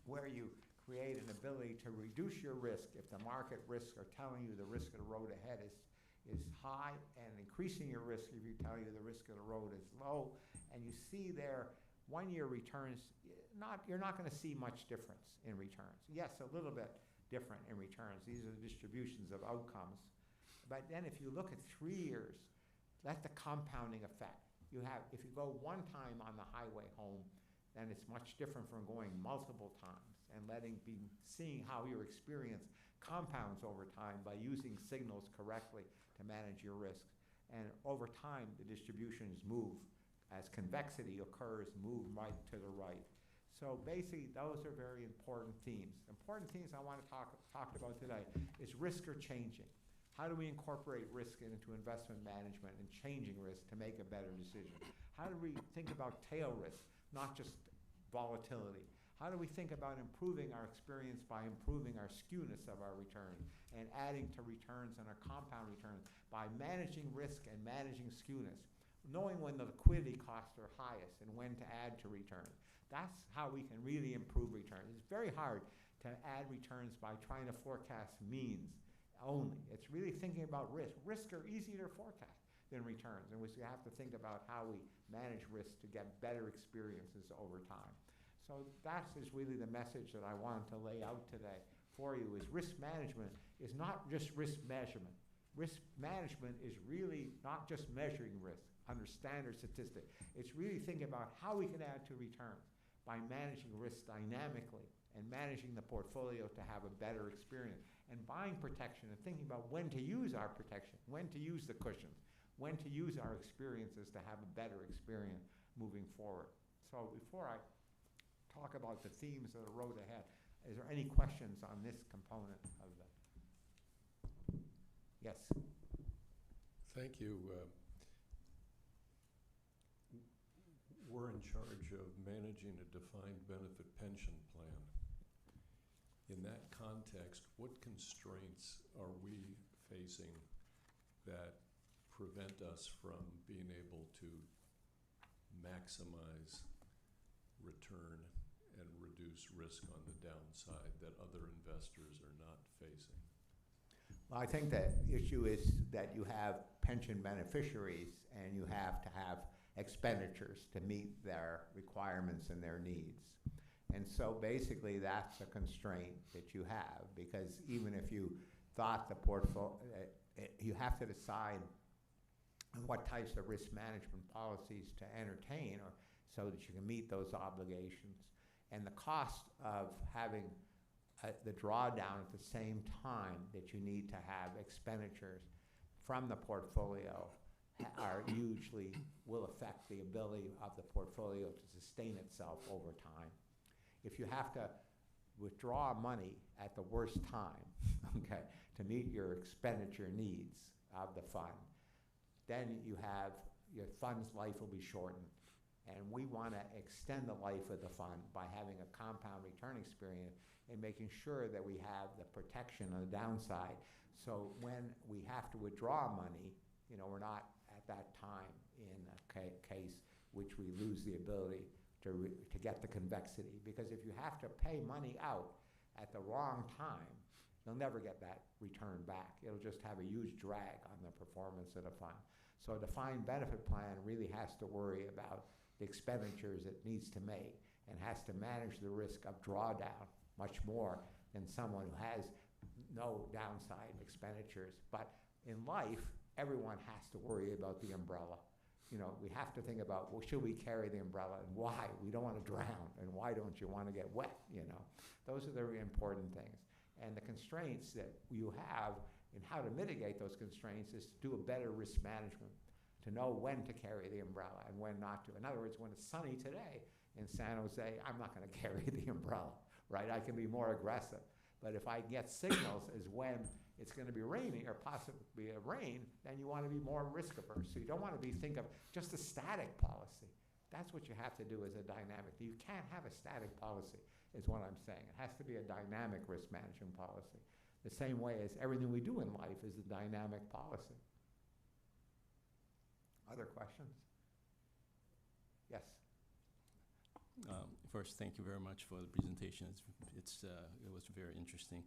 where you create an ability to reduce your risk if the market risks are telling you the risk of the road ahead is high, and increasing your risk if you tell you the risk of the road is low. And you see there, one-year returns, you're not going to see much difference in returns. Yes, a little bit different in returns. These are the distributions of outcomes. But then if you look at 3 years, that's the compounding effect. You have, if you go one time on the highway home, then it's much different from going multiple times and seeing how your experience compounds over time by using signals correctly to manage your risks. And over time, the distributions move. As convexity occurs, move right to the right. So basically, those are very important themes. Important themes I want to talk about today is risk or changing. How do we incorporate risk into investment management and changing risk to make a better decision? How do we think about tail risk, not just volatility? How do we think about improving our experience by improving our skewness of our returns and adding to returns and our compound returns by managing risk and managing skewness, knowing when the liquidity costs are highest and when to add to returns? That's how we can really improve returns. It's very hard to add returns by trying to forecast means only. It's really thinking about risk. Risks are easier to forecast than returns, and we have to think about how we manage risk to get better experiences over time. So that is really the message that I wanted to lay out today for you, is risk management is not just risk measurement. Risk management is really not just measuring risk under standard statistics. It's really thinking about how we can add to returns by managing risk dynamically and managing the portfolio to have a better experience, and buying protection and thinking about when to use our protection, when to use the cushions, when to use our experiences to have a better experience moving forward. So before I talk about the themes of the road ahead, is there any questions on this component of the? Yes. Thank you. We're in charge of managing a defined benefit pension plan. In that context, what constraints are we facing that prevent us from being able to maximize return and reduce risk on the downside that other investors are not facing? Well, I think the issue is that you have pension beneficiaries and you have to have expenditures to meet their requirements and their needs. And so basically that's a constraint that you have, because even if you thought the portfolio, you have to decide what types of risk management policies to entertain or so that you can meet those obligations. And the cost of having the drawdown at the same time that you need to have expenditures from the portfolio are hugely, will affect the ability of the portfolio to sustain itself over time. If you have to withdraw money at the worst time, okay, to meet your expenditure needs of the fund, then you have, your fund's life will be shortened. And we want to extend the life of the fund by having a compound return experience and making sure that we have the protection on the downside. So when we have to withdraw money, you know, we're not at that time in a case which we lose the ability to get the convexity. Because if you have to pay money out at the wrong time, you'll never get that return back. It'll just have a huge drag on the performance of the fund. So a defined benefit plan really has to worry about the expenditures it needs to make and has to manage the risk of drawdown much more than someone who has no downside expenditures. But in life, everyone has to worry about the umbrella. You know, we have to think about, well, should we carry the umbrella and why? We don't want to drown, and why don't you want to get wet, you know? Those are the really important things. And the constraints that you have and how to mitigate those constraints is to do a better risk management, to know when to carry the umbrella and when not to. In other words, when it's sunny today in San Jose, I'm not going to carry the umbrella, right? I can be more aggressive. But if I get signals as when it's going to be raining or possibly a rain, then you want to be more risk averse. So you don't want to think of just a static policy. That's what you have to do as a dynamic. You can't have a static policy, is what I'm saying. It has to be a dynamic risk management policy. The same way as everything we do in life is a dynamic policy. Other questions? Yes. First, thank you very much for the presentation. It was very interesting.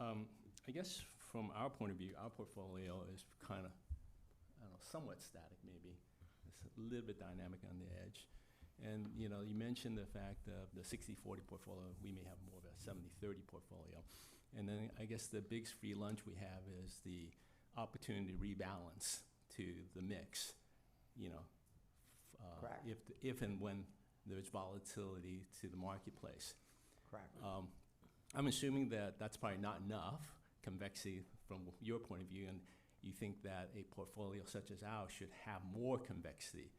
I guess from our point of view, our portfolio is kind of, I don't know, somewhat static maybe. It's a little bit dynamic on the edge. And you know, you mentioned the fact of the 60-40 portfolio. We may have more of a 70-30 portfolio. And then I guess the big free lunch we have is the opportunity to rebalance to the mix, you know, Correct. if and when there's volatility to the marketplace. Correct. I'm assuming that that's probably not enough convexity from your point of view, and you think that a portfolio such as ours should have more convexity.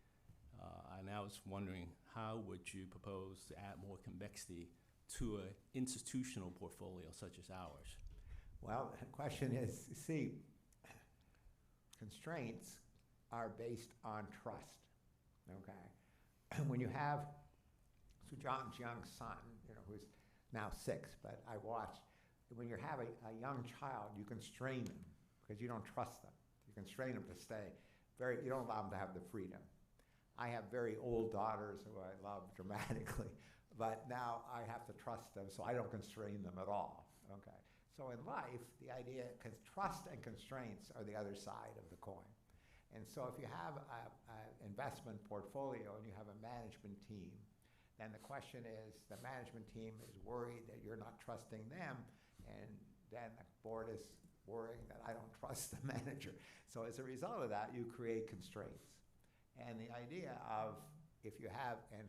And I was wondering, how would you propose to add more convexity to an institutional portfolio such as ours? Well, the question is, see, constraints are based on trust, okay? When you have Sujan's young son, you know, who's now 6, but I watched, when you have a young child, you constrain them because you don't trust them. You constrain them to stay you don't allow them to have the freedom. I have very old daughters who I love dramatically, but now I have to trust them, so I don't constrain them at all, okay? So in life, the idea, because trust and constraints are the other side of the coin. And so if you have an investment portfolio and you have a management team, then the question is, the management team is worried that you're not trusting them, and then the board is worrying that I don't trust the manager. So as a result of that, you create constraints. And the idea of, if you have, and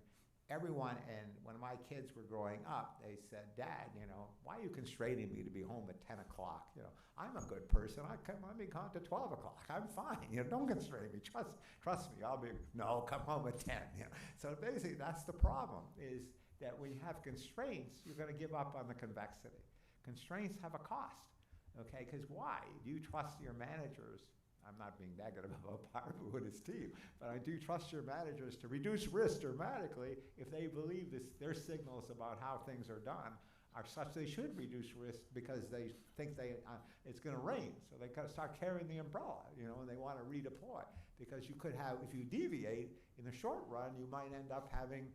everyone, and when my kids were growing up, they said, Dad, you know, why are you constraining me to be home at 10 o'clock? You know, I'm a good person. Let me come to 12 o'clock. I'm fine. You know, don't constrain me. Trust me. No, come home at 10. You know? So basically, that's the problem, is that when you have constraints, you're going to give up on the convexity. Constraints have a cost, okay? Because why? Do you trust your managers? I'm not being negative about Parvu and his team, but I do trust your managers to reduce risk dramatically if they believe their signals about how things are done are such they should reduce risk because they think it's going to rain. So they got to start carrying the umbrella, you know, and they want to redeploy. Because you could have, if you deviate, in the short run, you might end up having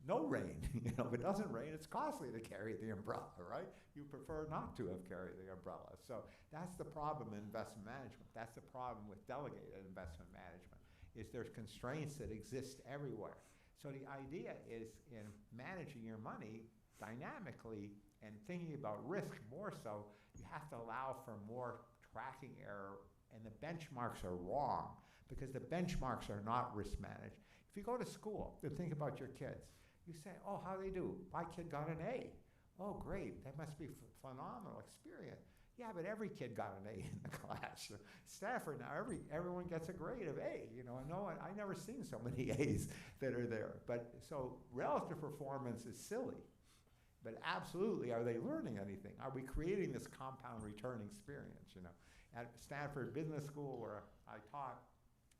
no rain. You know, if it doesn't rain, it's costly to carry the umbrella, right? You prefer not to have carried the umbrella. So that's the problem in investment management. That's the problem with delegated investment management, is there's constraints that exist everywhere. So the idea is, in managing your money dynamically and thinking about risk more so, you have to allow for more tracking error, and the benchmarks are wrong because the benchmarks are not risk managed. If you go to school and think about your kids, you say, oh, how do they do? My kid got an A. Oh, great. That must be phenomenal experience. Yeah, but every kid got an A in the class. Stanford now, everyone gets a grade of A. You know, I never seen so many A's that are there. But so relative performance is silly. But absolutely, are they learning anything? Are we creating this compound return experience? You know, at Stanford Business School, where I taught,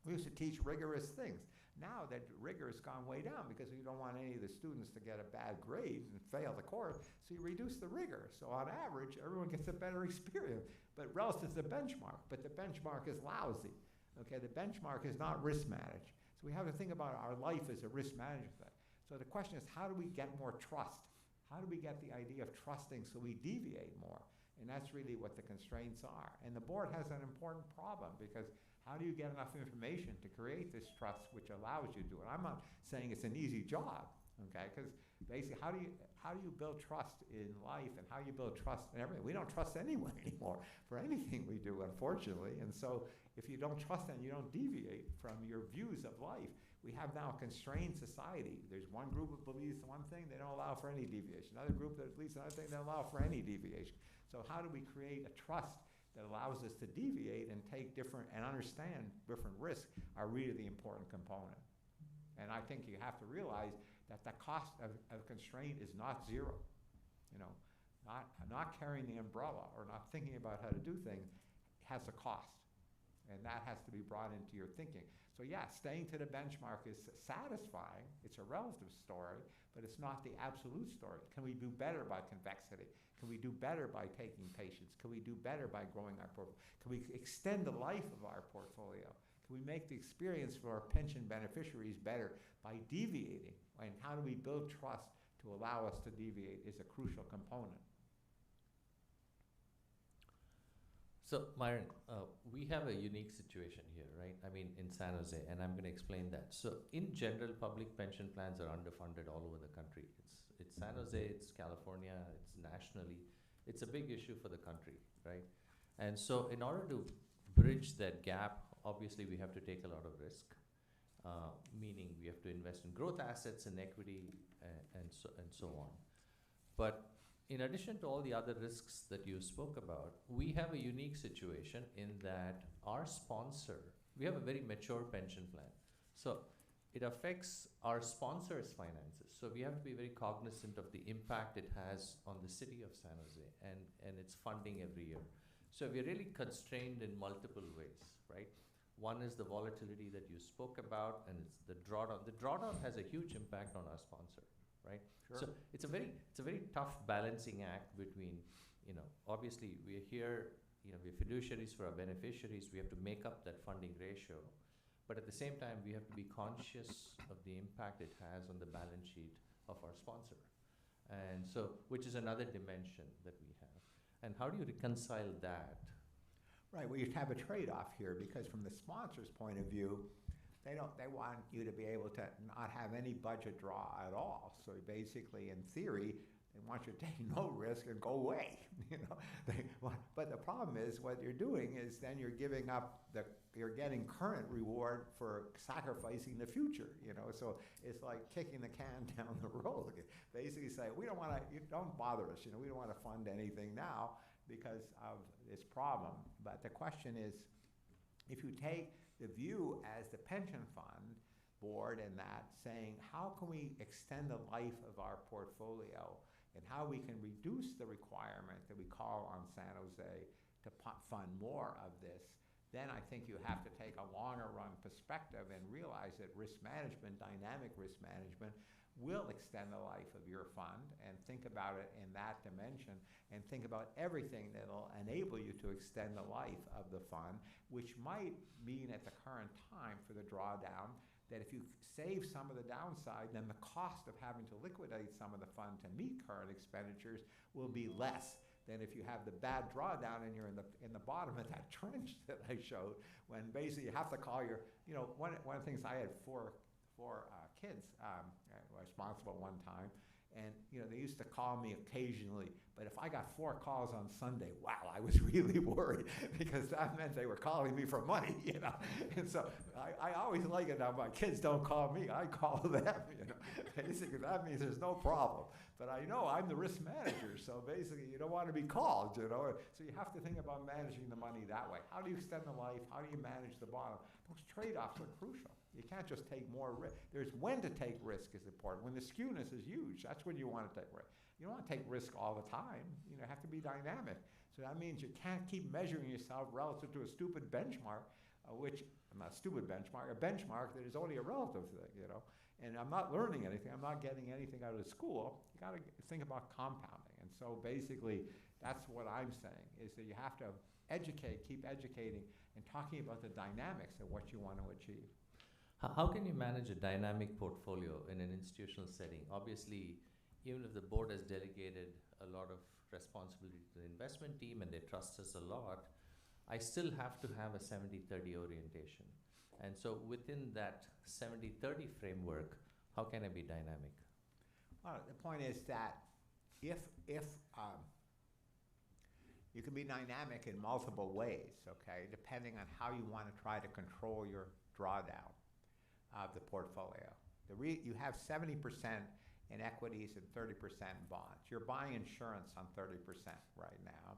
we used to teach rigorous things. Now that rigor has gone way down because you don't want any of the students to get a bad grade and fail the course, so you reduce the rigor. So on average, everyone gets a better experience, but relative to the benchmark. But the benchmark is lousy. Okay, the benchmark is not risk managed. So we have to think about our life as a risk management. So the question is, how do we get more trust? How do we get the idea of trusting so we deviate more? And that's really what the constraints are. And the board has an important problem because how do you get enough information to create this trust which allows you to do it? I'm not saying it's an easy job, okay? Because basically, how do you build trust in life and how you build trust in everything? We don't trust anyone anymore for anything we do, unfortunately. And so if you don't trust them, you don't deviate from your views of life. We have now a constrained society. There's one group that believes one thing, they don't allow for any deviation. Another group that believes another thing, they don't allow for any deviation. So how do we create a trust that allows us to deviate and take different and understand different risks are really the important component. And I think you have to realize that the cost of constraint is not zero. You know, not carrying the umbrella or not thinking about how to do things has a cost. And that has to be brought into your thinking. So yeah, staying to the benchmark is satisfying. It's a relative story, but it's not the absolute story. Can we do better by convexity? Can we do better by taking patients? Can we do better by growing our portfolio? Can we extend the life of our portfolio? Can we make the experience for our pension beneficiaries better by deviating? And how do we build trust to allow us to deviate is a crucial component. So, Myron, we have a unique situation here, right? I mean, in San Jose, and I'm going to explain that. So, in general, public pension plans are underfunded all over the country. It's San Jose, it's California, it's nationally. It's a big issue for the country, right? And so, in order to bridge that gap, obviously, we have to take a lot of risk, meaning we have to invest in growth assets and equity and so on. But in addition to all the other risks that you spoke about, we have a unique situation in that our sponsor, we have a very mature pension plan. So it affects our sponsor's finances. So we have to be very cognizant of the impact it has on the city of San Jose and its funding every year. So we're really constrained in multiple ways, right? One is the volatility that you spoke about, and it's the drawdown. The drawdown has a huge impact on our sponsor, right? Sure. So it's a very tough balancing act between, obviously we're here, we're fiduciaries for our beneficiaries. We have to make up that funding ratio, but at the same time we have to be conscious of the impact it has on the balance sheet of our sponsor, and so which is another dimension that we have. And how do you reconcile that? Right. Well, you have a trade-off here because from the sponsor's point of view, they want you to be able to not have any budget draw at all. So basically, in theory, they want you to take no risk and go away. But the problem is, what you're doing is then you're giving up you're getting current reward for sacrificing the future. So it's like kicking the can down the road. Basically, say we don't want to. Don't bother us. We don't want to fund anything now because of this problem. But the question is, if you take the view as the pension fund board and that saying, how can we extend the life of our portfolio and how we can reduce the requirement that we call on San Jose to fund more of this, then I think you have to take a longer run perspective and realize that risk management, dynamic risk management, will extend the life of your fund, and think about it in that dimension, and think about everything that will enable you to extend the life of the fund, which might mean at the current time for the drawdown that if you save some of the downside, then the cost of having to liquidate some of the fund to meet current expenditures will be less than if you have the bad drawdown and you're in the bottom of that trench that I showed, when basically you have to call your, one of the things, I had four kids responsible at one time, and they used to call me occasionally, but if I got 4 calls on Sunday, wow, I was really worried because that meant they were calling me for money, and so I always like it now. My kids don't call me, I call them, basically that means there's no problem, but I know I'm the risk manager, so basically you don't want to be called, so you have to think about managing the money that way. How do you extend the life? How do you manage the bottom? Those trade-offs are crucial. You can't just take more risk. There's when to take risk is important. When the skewness is huge, that's when you want to take risk. You don't want to take risk all the time. You have to be dynamic. So that means you can't keep measuring yourself relative to a stupid benchmark, not a stupid benchmark, a benchmark that is only a relative thing, And I'm not learning anything. I'm not getting anything out of school. You got to think about compounding. And so basically, that's what I'm saying, is that you have to keep educating and talking about the dynamics of what you want to achieve. How can you manage a dynamic portfolio in an institutional setting? Obviously, even if the board has delegated a lot of responsibility to the investment team and they trust us a lot, I still have to have a 70-30 orientation. And so within that 70-30 framework, how can I be dynamic? Well, the point is that if you can be dynamic in multiple ways, okay, depending on how you want to try to control your drawdown of the portfolio. You have 70% in equities and 30% in bonds. You're buying insurance on 30% right now.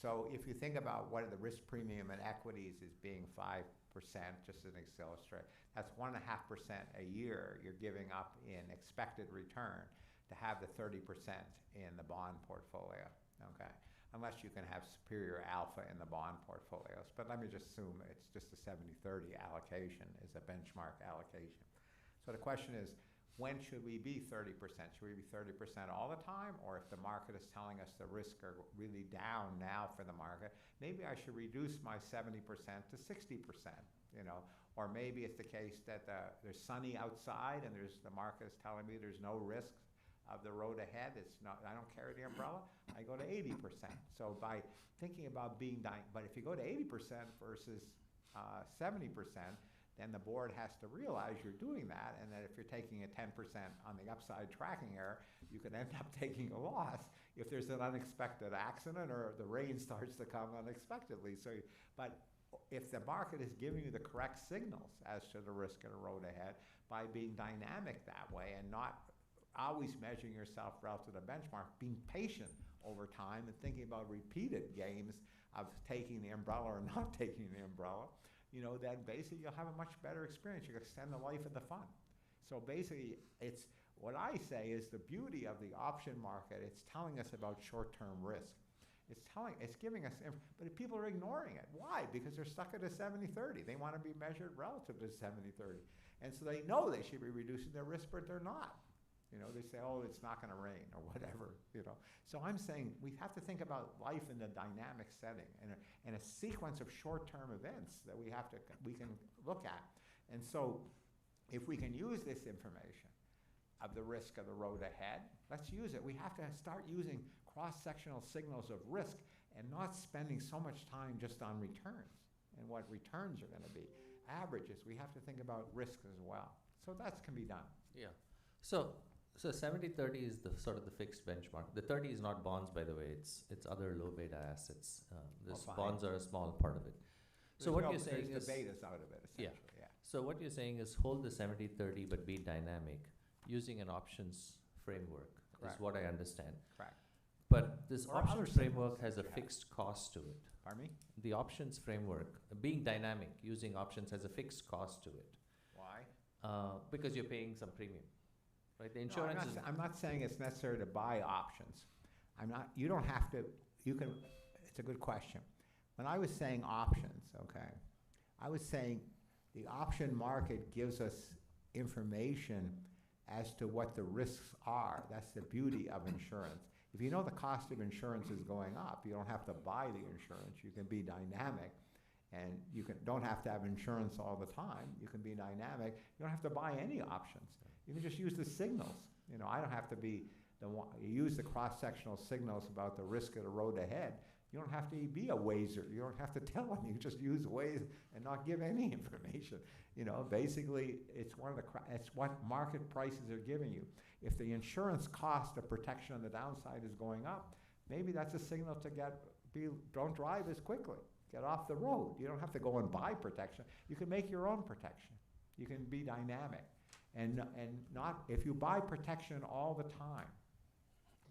So if you think about what the risk premium in equities is being 5%, just as an illustrate, that's 1.5% a year you're giving up in expected return to have the 30% in the bond portfolio, okay? Unless you can have superior alpha in the bond portfolios. But let me just assume it's just a 70-30 allocation is a benchmark allocation. So the question is, when should we be 30%? Should we be 30% all the time? Or if the market is telling us the risks are really down now for the market, maybe I should reduce my 70% to 60%, you know? Or maybe it's the case that there's sunny outside and the market is telling me there's no risk of the road ahead. It's not, I don't carry the umbrella, I go to 80%. So by thinking about being, but if you go to 80% versus 70%, then the board has to realize you're doing that, and that if you're taking a 10% on the upside tracking error, you could end up taking a loss if there's an unexpected accident or the rain starts to come unexpectedly. So, but if the market is giving you the correct signals as to the risk of the road ahead by being dynamic that way and not always measuring yourself relative to the benchmark, being patient over time and thinking about repeated games of taking the umbrella or not taking the umbrella, you know, then basically you'll have a much better experience. You can extend the life of the fund. So basically, it's what I say is the beauty of the option market. It's telling us about short-term risk. It's giving us, but if people are ignoring it. Why? Because they're stuck at a 70-30. They want to be measured relative to 70-30. And so they know they should be reducing their risk, but they're not. You know, they say, oh, it's not going to rain or whatever, you know. So I'm saying we have to think about life in a dynamic setting and a sequence of short-term events that we can look at. And so if we can use this information of the risk of the road ahead, let's use it. We have to start using cross-sectional signals of risk and not spending so much time just on returns and what returns are going to be. Averages, we have to think about risk as well. So that can be done. Yeah. So 70-30 is the sort of the fixed benchmark. The 30 is not bonds, by the way. It's other low beta assets. Bonds are a small part of it. So what you're saying is the betas out of it, essentially. Yeah. So what you're saying is hold the 70-30 but be dynamic using an options framework. Correct. Is what I understand. Correct. But this Or options other framework signals has a you have. fixed cost to it. Pardon me? The options framework, being dynamic using options has a fixed cost to it. Why? Because you're paying some premium. Right? The No, insurance is I'm not saying it's necessary to buy options. You don't have to, it's a good question. When I was saying options, okay, I was saying the option market gives us information as to what the risks are. That's the beauty of insurance. If you know the cost of insurance is going up, you don't have to buy the insurance. You can be dynamic, and you don't have to have insurance all the time. You can be dynamic. You don't have to buy any options. You can just use the signals. You know, I don't have to be the one. You use the cross-sectional signals about the risk of the road ahead. You don't have to be a Wazer. You don't have to tell them. You just use Waze and not give any information. You know, basically, it's what market prices are giving you. If the insurance cost of protection on the downside is going up, maybe that's a signal to don't drive as quickly. Get off the road. You don't have to go and buy protection. You can make your own protection. You can be dynamic. And not, if you buy protection all the time,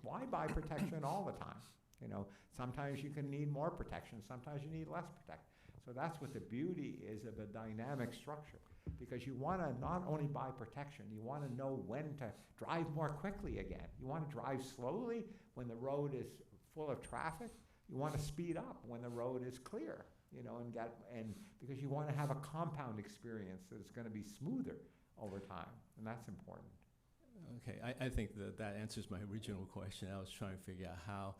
why buy protection all the time? You know, sometimes you can need more protection, sometimes you need less protection. So that's what the beauty is of a dynamic structure, because you want to not only buy protection, you want to know when to drive more quickly again. You want to drive slowly when the road is full of traffic. You want to speed up when the road is clear, you know, and because you want to have a compound experience that is going to be smoother over time, and that's important. Okay, I think that answers my original question. I was trying to figure out how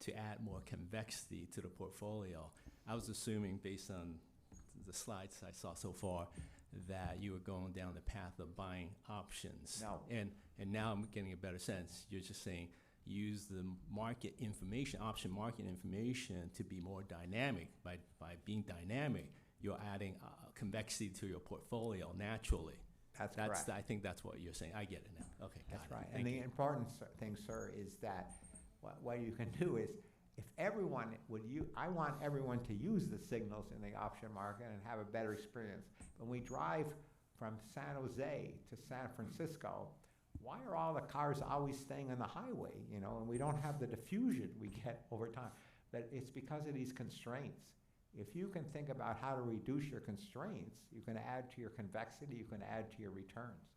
to add more convexity to the portfolio. I was assuming, based on the slides I saw so far, that you were going down the path of buying options. No. And now I'm getting a better sense. You're just saying use the market information, option market information, to be more dynamic. By being dynamic, you're adding convexity to your portfolio naturally. That's correct. I think that's what you're saying. I get it now. Okay, got That's it. right. Thank And you. the important thing, sir, is that what you can do is, if everyone I want everyone to use the signals in the option market and have a better experience. When we drive from San Jose to San Francisco, why are all the cars always staying on the highway, you know, and we don't have the diffusion we get over time? But it's because of these constraints. If you can think about how to reduce your constraints, you can add to your convexity, you can add to your returns,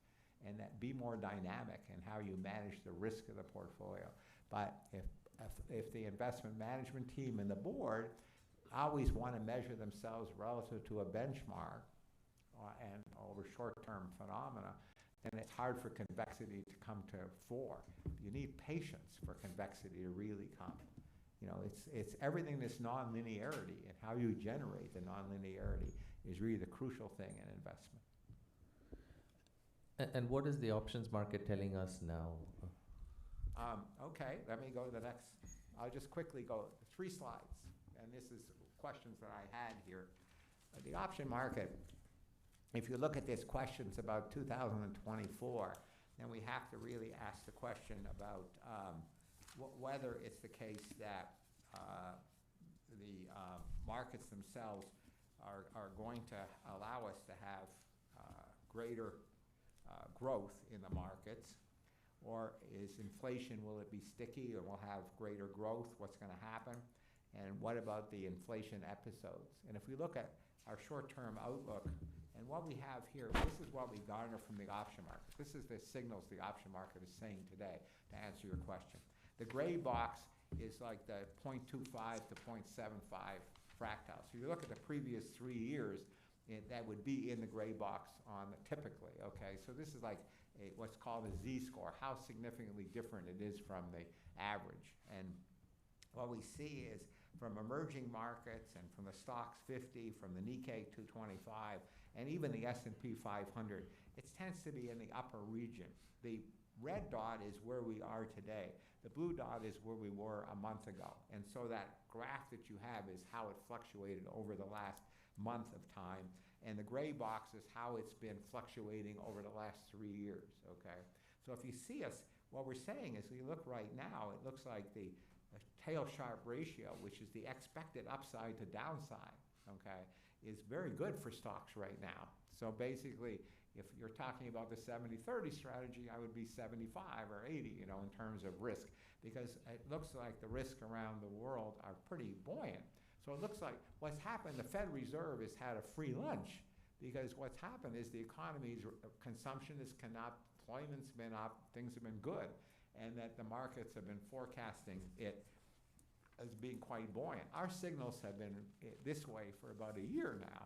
and that be more dynamic in how you manage the risk of the portfolio. But if the investment management team and the board always want to measure themselves relative to a benchmark and over short-term phenomena, then it's hard for convexity to come to fore. You need patience for convexity to really come. You know, it's everything, this nonlinearity, and how you generate the nonlinearity is really the crucial thing in investment. And what is the options market telling us now? Okay, let me go to the next. I'll just quickly go 3 slides, and this is questions that I had here. The option market, if you look at this questions about 2024, then we have to really ask the question about whether it's the case that the markets themselves are going to allow us to have greater growth in the markets, or is inflation, will it be sticky, or we'll have greater growth? What's going to happen? And what about the inflation episodes? And if we look at our short-term outlook, and what we have here, this is what we garner from the option market. This is the signals the option market is saying today, to answer your question. The gray box is like the 0.25 to 0.75 fractile. So you look at the previous 3 years, that would be in the gray box on typically, okay? So this is like what's called a Z-score, how significantly different it is from the average. And what we see is from emerging markets and from the Stocks 50, from the Nikkei 225, and even the S&P 500, it tends to be in the upper region. The red dot is where we are today. The blue dot is where we were a month ago. And so that graph that you have is how it fluctuated over the last month of time. And the gray box is how it's been fluctuating over the last 3 years, okay? So if you see us, what we're saying is, we look right now, it looks like the tail sharp ratio, which is the expected upside to downside, okay, is very good for stocks right now. So basically, if you're talking about the 70-30 strategy, I would be 75 or 80, you know, in terms of risk, because it looks like the risk around the world are pretty buoyant. So it looks like what's happened, the Fed Reserve has had a free lunch, because what's happened is the economy's consumption has come up, employment's been up, things have been good, and that the markets have been forecasting it as being quite buoyant. Our signals have been this way for about a year now,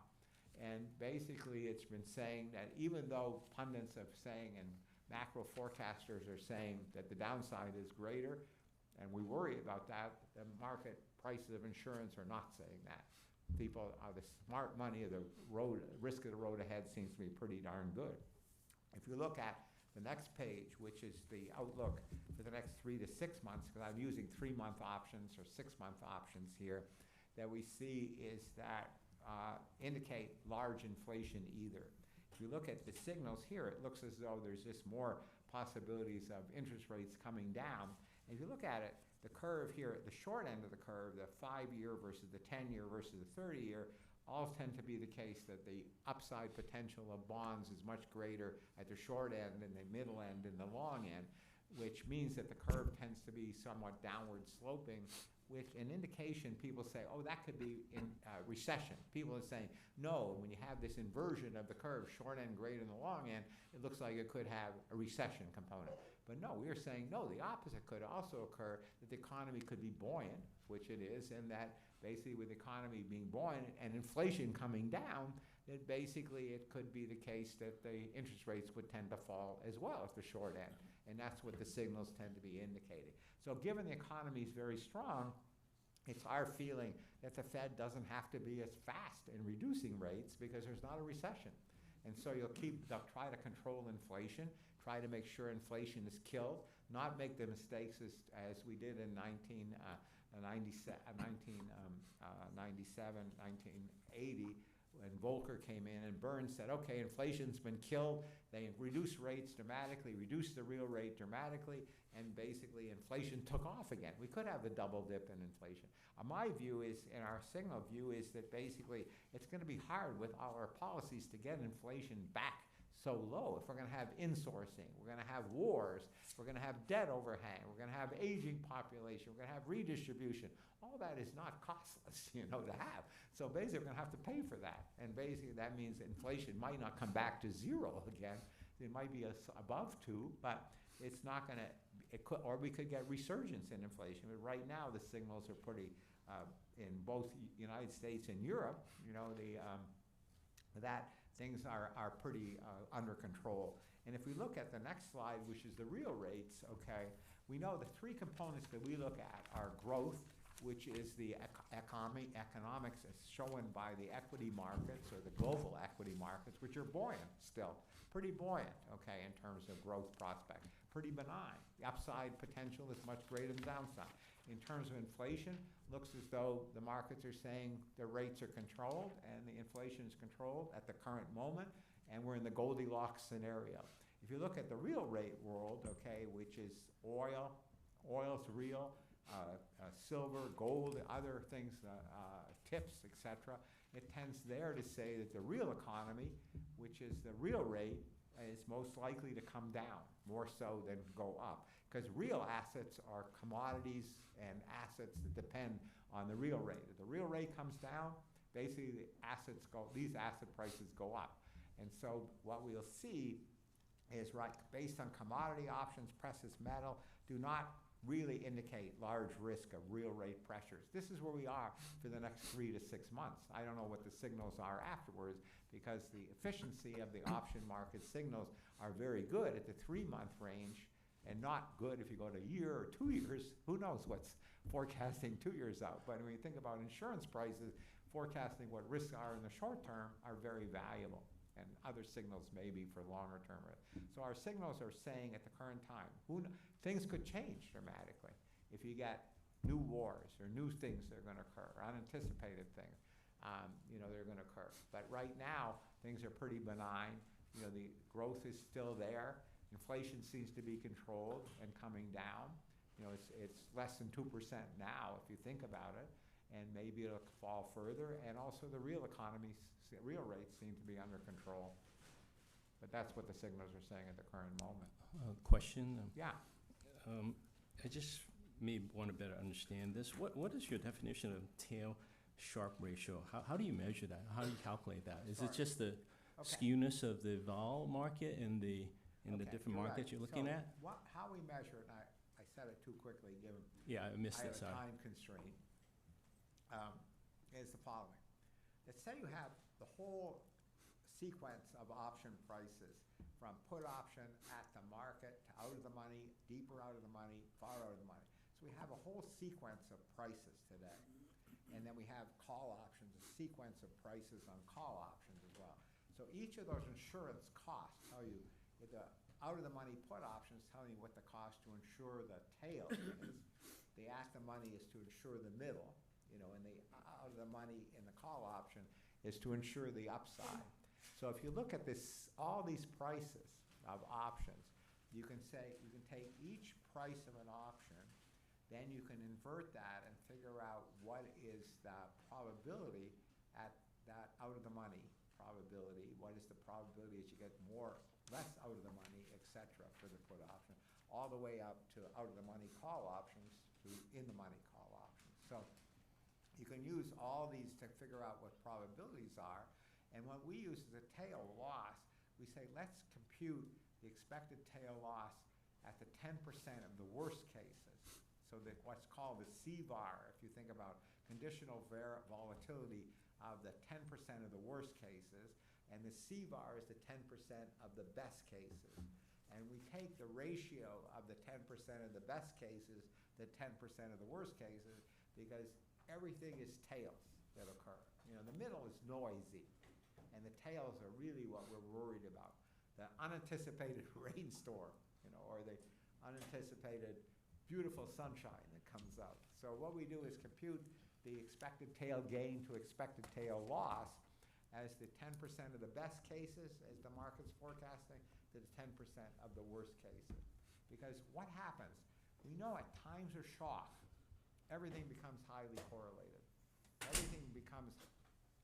and basically it's been saying that even though pundits are saying and macro forecasters are saying that the downside is greater, and we worry about that, the market prices of insurance are not saying that. People are the smart money of the road, risk of the road ahead seems to be pretty darn good. If you look at the next page, which is the outlook for the next 3 to 6 months, because I'm using 3-month options or 6-month options here, that we see is that indicate large inflation either. If you look at the signals here, it looks as though there's just more possibilities of interest rates coming down. And if you look at it, the curve here at the short end of the curve, the 5-year versus the 10-year versus the 30-year, all tend to be the case that the upside potential of bonds is much greater at the short end and the middle end and the long end, which means that the curve tends to be somewhat downward sloping, which an indication people say, oh, that could be in recession. People are saying, no, when you have this inversion of the curve, short end greater than the long end, it looks like it could have a recession component. But no, we are saying, no, the opposite could also occur, that the economy could be buoyant, which it is, and that basically with the economy being buoyant and inflation coming down, that basically it could be the case that the interest rates would tend to fall as well at the short end. And that's what the signals tend to be indicating. So given the economy is very strong, it's our feeling that the Fed doesn't have to be as fast in reducing rates because there's not a recession. And so they'll try to control inflation, try to make sure inflation is killed, not make the mistakes as we did in 1997, 1980, when Volcker came in and Burns said, okay, inflation's been killed. They reduced rates dramatically, reduced the real rate dramatically, and basically inflation took off again. We could have the double dip in inflation. My view is, and our signal view is that basically it's going to be hard with all our policies to get inflation back so low. If we're going to have insourcing, we're going to have wars, we're going to have debt overhang, we're going to have aging population, we're going to have redistribution. All that is not costless, to have. So basically, we're going to have to pay for that. And basically, that means that inflation might not come back to zero again. It might be above 2, but it's not going to, or we could get resurgence in inflation. But right now, the signals are pretty, in both United States and Europe, that things are pretty under control. And if we look at the next slide, which is the real rates, okay, we know the 3 components that we look at are growth, which is the economics as shown by the equity markets or the global equity markets, which are buoyant still, pretty buoyant, okay, in terms of growth prospect, pretty benign. The upside potential is much greater than downside. In terms of inflation, looks as though the markets are saying the rates are controlled and the inflation is controlled at the current moment, and we're in the Goldilocks scenario. If you look at the real rate world, okay, which is oil's real, silver, gold, other things, tips, etc., it tends there to say that the real economy, which is the real rate, is most likely to come down more so than go up. Because real assets are commodities and assets that depend on the real rate. If the real rate comes down, basically these asset prices go up. And so what we'll see is, right, based on commodity options, precious metal, do not really indicate large risk of real rate pressures. This is where we are for the next 3 to 6 months. I don't know what the signals are afterwards, because the efficiency of the option market signals are very good at the 3-month range and not good if you go to a year or 2 years. Who knows what's forecasting 2 years out? But when you think about insurance prices, forecasting what risks are in the short term are very valuable, and other signals maybe for longer term risk. So our signals are saying at the current time, things could change dramatically if you get new wars or new things that are going to occur, unanticipated things, they're going to occur. But right now, things are pretty benign. The growth is still there. Inflation seems to be controlled and coming down. It's less than 2% now if you think about it, and maybe it'll fall further. And also the real economy, real rates seem to be under control. But that's what the signals are saying at the current moment. Question? Yeah. I just may want to better understand this. What is your definition of tail Sharpe ratio? How do you measure that? How do you calculate that? Is it just the skewness of the vol market in the different markets you're looking at? How we measure it, and I said it too quickly given I missed I it, have a sorry. time constraint, is the following. Let's say you have the whole sequence of option prices from put option at the market to out of the money, deeper out of the money, far out of the money. So we have a whole sequence of prices today. And then we have call options, a sequence of prices on call options as well. So each of those insurance costs tell you, the out of the money put options tell you what the cost to insure the tail is. The at the money is to insure the middle, and the out of the money in the call option is to insure the upside. So if you look at all these prices of options, you can take each price of an option, then you can invert that and figure out what is the probability at that out of the money probability, what is the probability that you get less out of the money, etc. for the put option, all the way up to out of the money call options to in the money call options. So you can use all these to figure out what probabilities are. And what we use is a tail loss. We say, let's compute the expected tail loss at the 10% of the worst cases. So that what's called the CVAR, if you think about conditional volatility of the 10% of the worst cases, and the CVAR is the 10% of the best cases. And we take the ratio of the 10% of the best cases, the 10% of the worst cases, because everything is tails that occur. The middle is noisy. And the tails are really what we're worried about. The unanticipated rainstorm, or the unanticipated beautiful sunshine that comes out. So what we do is compute the expected tail gain to expected tail loss as the 10% of the best cases, as the market's forecasting, to the 10% of the worst cases. Because what happens? We know at times of shock, everything becomes highly correlated.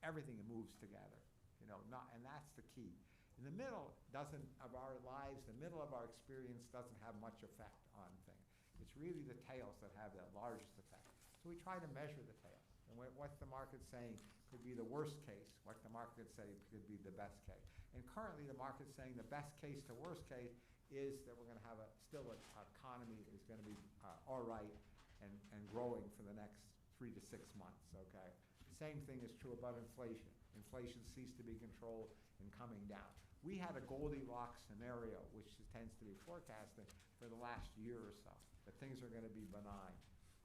Everything moves together, and that's the key. In the middle of our lives, the middle of our experience doesn't have much effect on things. It's really the tails that have the largest effect. So we try to measure the tails. And what the market's saying could be the worst case, what the market could say could be the best case. And currently the market's saying the best case to worst case is that we're going to have still an economy that is going to be all right and growing for the next 3 to 6 months, okay? Same thing is true about inflation. Inflation ceased to be controlled and coming down. We had a Goldilocks scenario, which tends to be forecasted for the last year or so, that things are going to be benign.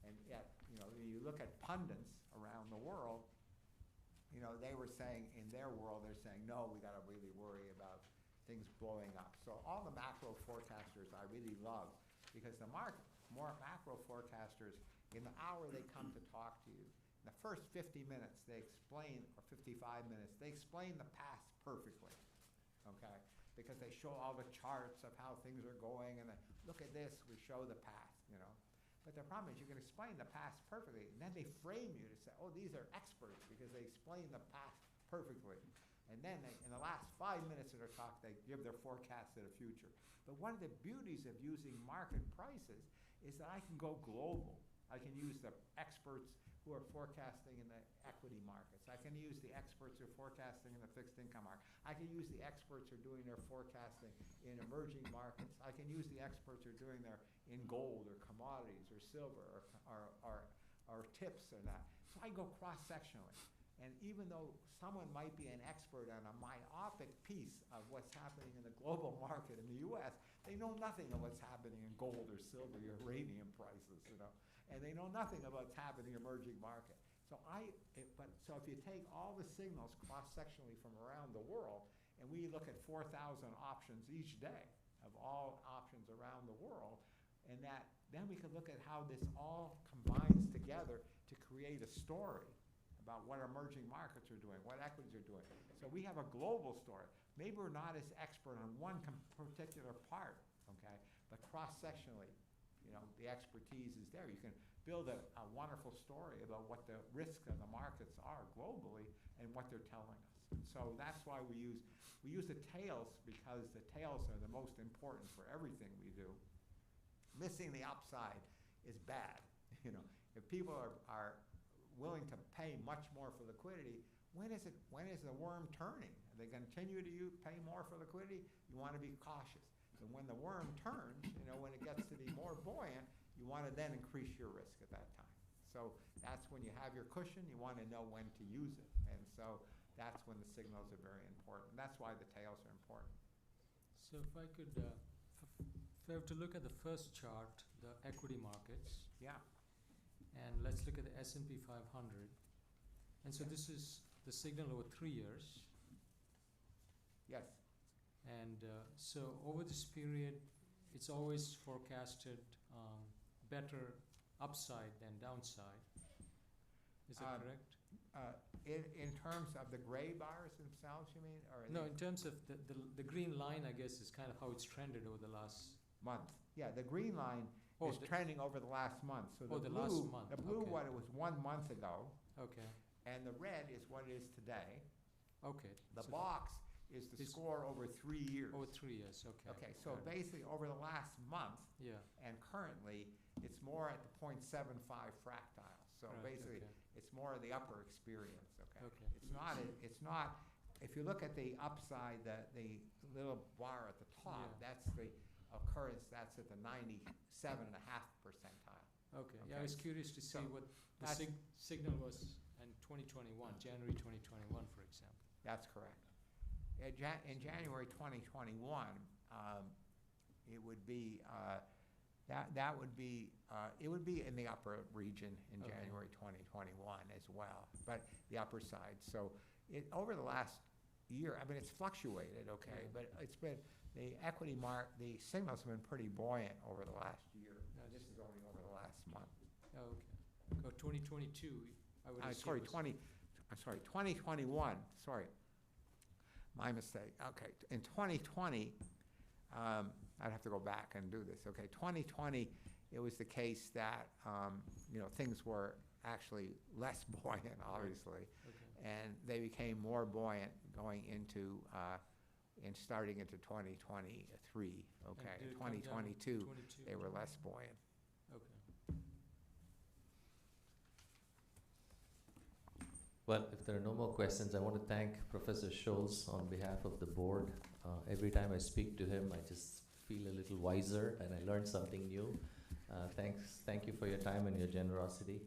And yet, you look at pundits around the world, they were saying, in their world, they're saying, no, we got to really worry about things blowing up. So all the macro forecasters I really love, because the more macro forecasters, in the hour they come to talk to you, in the first 50 minutes they explain, or 55 minutes, they explain the past perfectly, okay? Because they show all the charts of how things are going, and they look at this, we show the past, But the problem is you can explain the past perfectly, and then they frame you to say, oh, these are experts because they explain the past perfectly. And then in the last 5 minutes of their talk, they give their forecast of the future. But one of the beauties of using market prices is that I can go global. I can use the experts who are forecasting in the equity markets. I can use the experts who are forecasting in the fixed income market. I can use the experts who are doing their forecasting in emerging markets. I can use the experts who are doing their in gold or commodities or silver or tips or that. So I go cross-sectionally. And even though someone might be an expert on a myopic piece of what's happening in the global market in the U.S., they know nothing of what's happening in gold or silver or uranium prices, and they know nothing about what's happening in emerging market. So if you take all the signals cross-sectionally from around the world, and we look at 4,000 options each day of all options around the world, and then we can look at how this all combines together to create a story about what emerging markets are doing, what equities are doing. So we have a global story. Maybe we're not as expert on one particular part, okay? But cross-sectionally, the expertise is there. You can build a wonderful story about what the risks of the markets are globally and what they're telling us. So that's why we use the tails, because the tails are the most important for everything we do. Missing the upside is bad. If people are willing to pay much more for liquidity, when is the worm turning? Are they going to continue to pay more for liquidity? You want to be cautious. And when the worm turns, when it gets to be more buoyant, you want to then increase your risk at that time. So that's when you have your cushion, you want to know when to use it. And so that's when the signals are very important. That's why the tails are important. So if I could, if I have to look at the first chart, the equity markets. Yeah. And let's look at the S&P 500. And so this is the signal over 3 years. Yes. And so over this period, it's always forecasted better upside than downside. Is that correct? In terms of the gray bars themselves, you mean? Or No, in terms of the green line, I guess, is kind of how it's trended over the last month. Yeah, the green line is trending over the last month. So the blue, last month. The blue, okay. what it was 1 month ago. Okay. And the red is what it is today. Okay. The box is the score over 3 years. Over 3 years, okay. Okay, so basically over the last month, yeah. And currently, it's more at the 0.75 fractile. So basically, it's more of the upper experience, okay? Okay. It's not, if you look at the upside, the little bar at the top, that's the occurrence, that's at the 97.5 percentile. Okay. Yeah, I was curious to see what the signal was in 2021, January 2021, for example. That's correct. In January 2021, it would be it would be in the upper region in January 2021 as well, but the upper side. So over the last year, I mean, it's fluctuated, okay, but it's been, the equity the signals have been pretty buoyant over the last year. Now, this is only over the last month. Oh, okay. 2022, I would assume. Sorry, was- 2021, sorry. My mistake. Okay, in 2020, I'd have to go back and do this. Okay, 2020, it was the case that, things were actually less buoyant, obviously. Okay. And they became more buoyant going into, starting into 2023, okay? did it come down in 2022, 22? they were less buoyant. Okay. Well, if there are no more questions, I want to thank Professor Scholz on behalf of the board. Every time I speak to him, I just feel a little wiser and I learn something new. Thank you for your time and your generosity.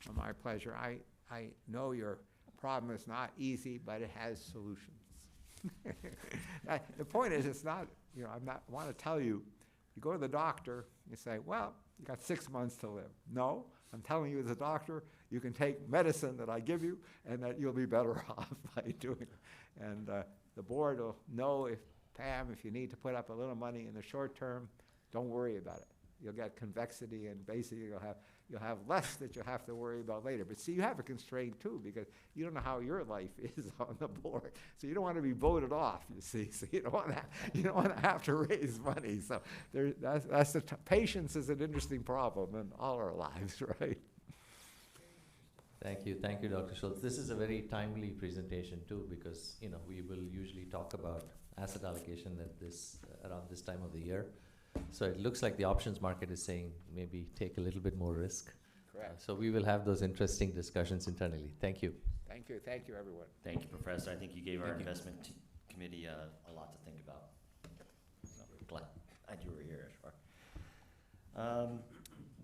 Well, my pleasure. I know your problem is not easy, but it has solutions. The point is, it's not, want to tell you, you go to the doctor, you say, well, you got 6 months to live. No, I'm telling you as a doctor, you can take medicine that I give you and that you'll be better off by doing it. And the board will know if, Pam, if you need to put up a little money in the short term, don't worry about it. You'll get convexity and basically you'll have less that you'll have to worry about later. But see, you have a constraint too, because you don't know how your life is on the board. So you don't want to be voted off, you see. So you don't want to have to raise money. So patience is an interesting problem in all our lives, right? Thank you, Dr. Scholz. This is a very timely presentation too, because we will usually talk about asset allocation around this time of the year. So it looks like the options market is saying maybe take a little bit more risk. Correct. So we will have those interesting discussions internally. Thank you. Thank you, everyone. Thank you, Professor. I think you gave our Thank you. investment committee a lot to think about. So glad you were here, Ashwar.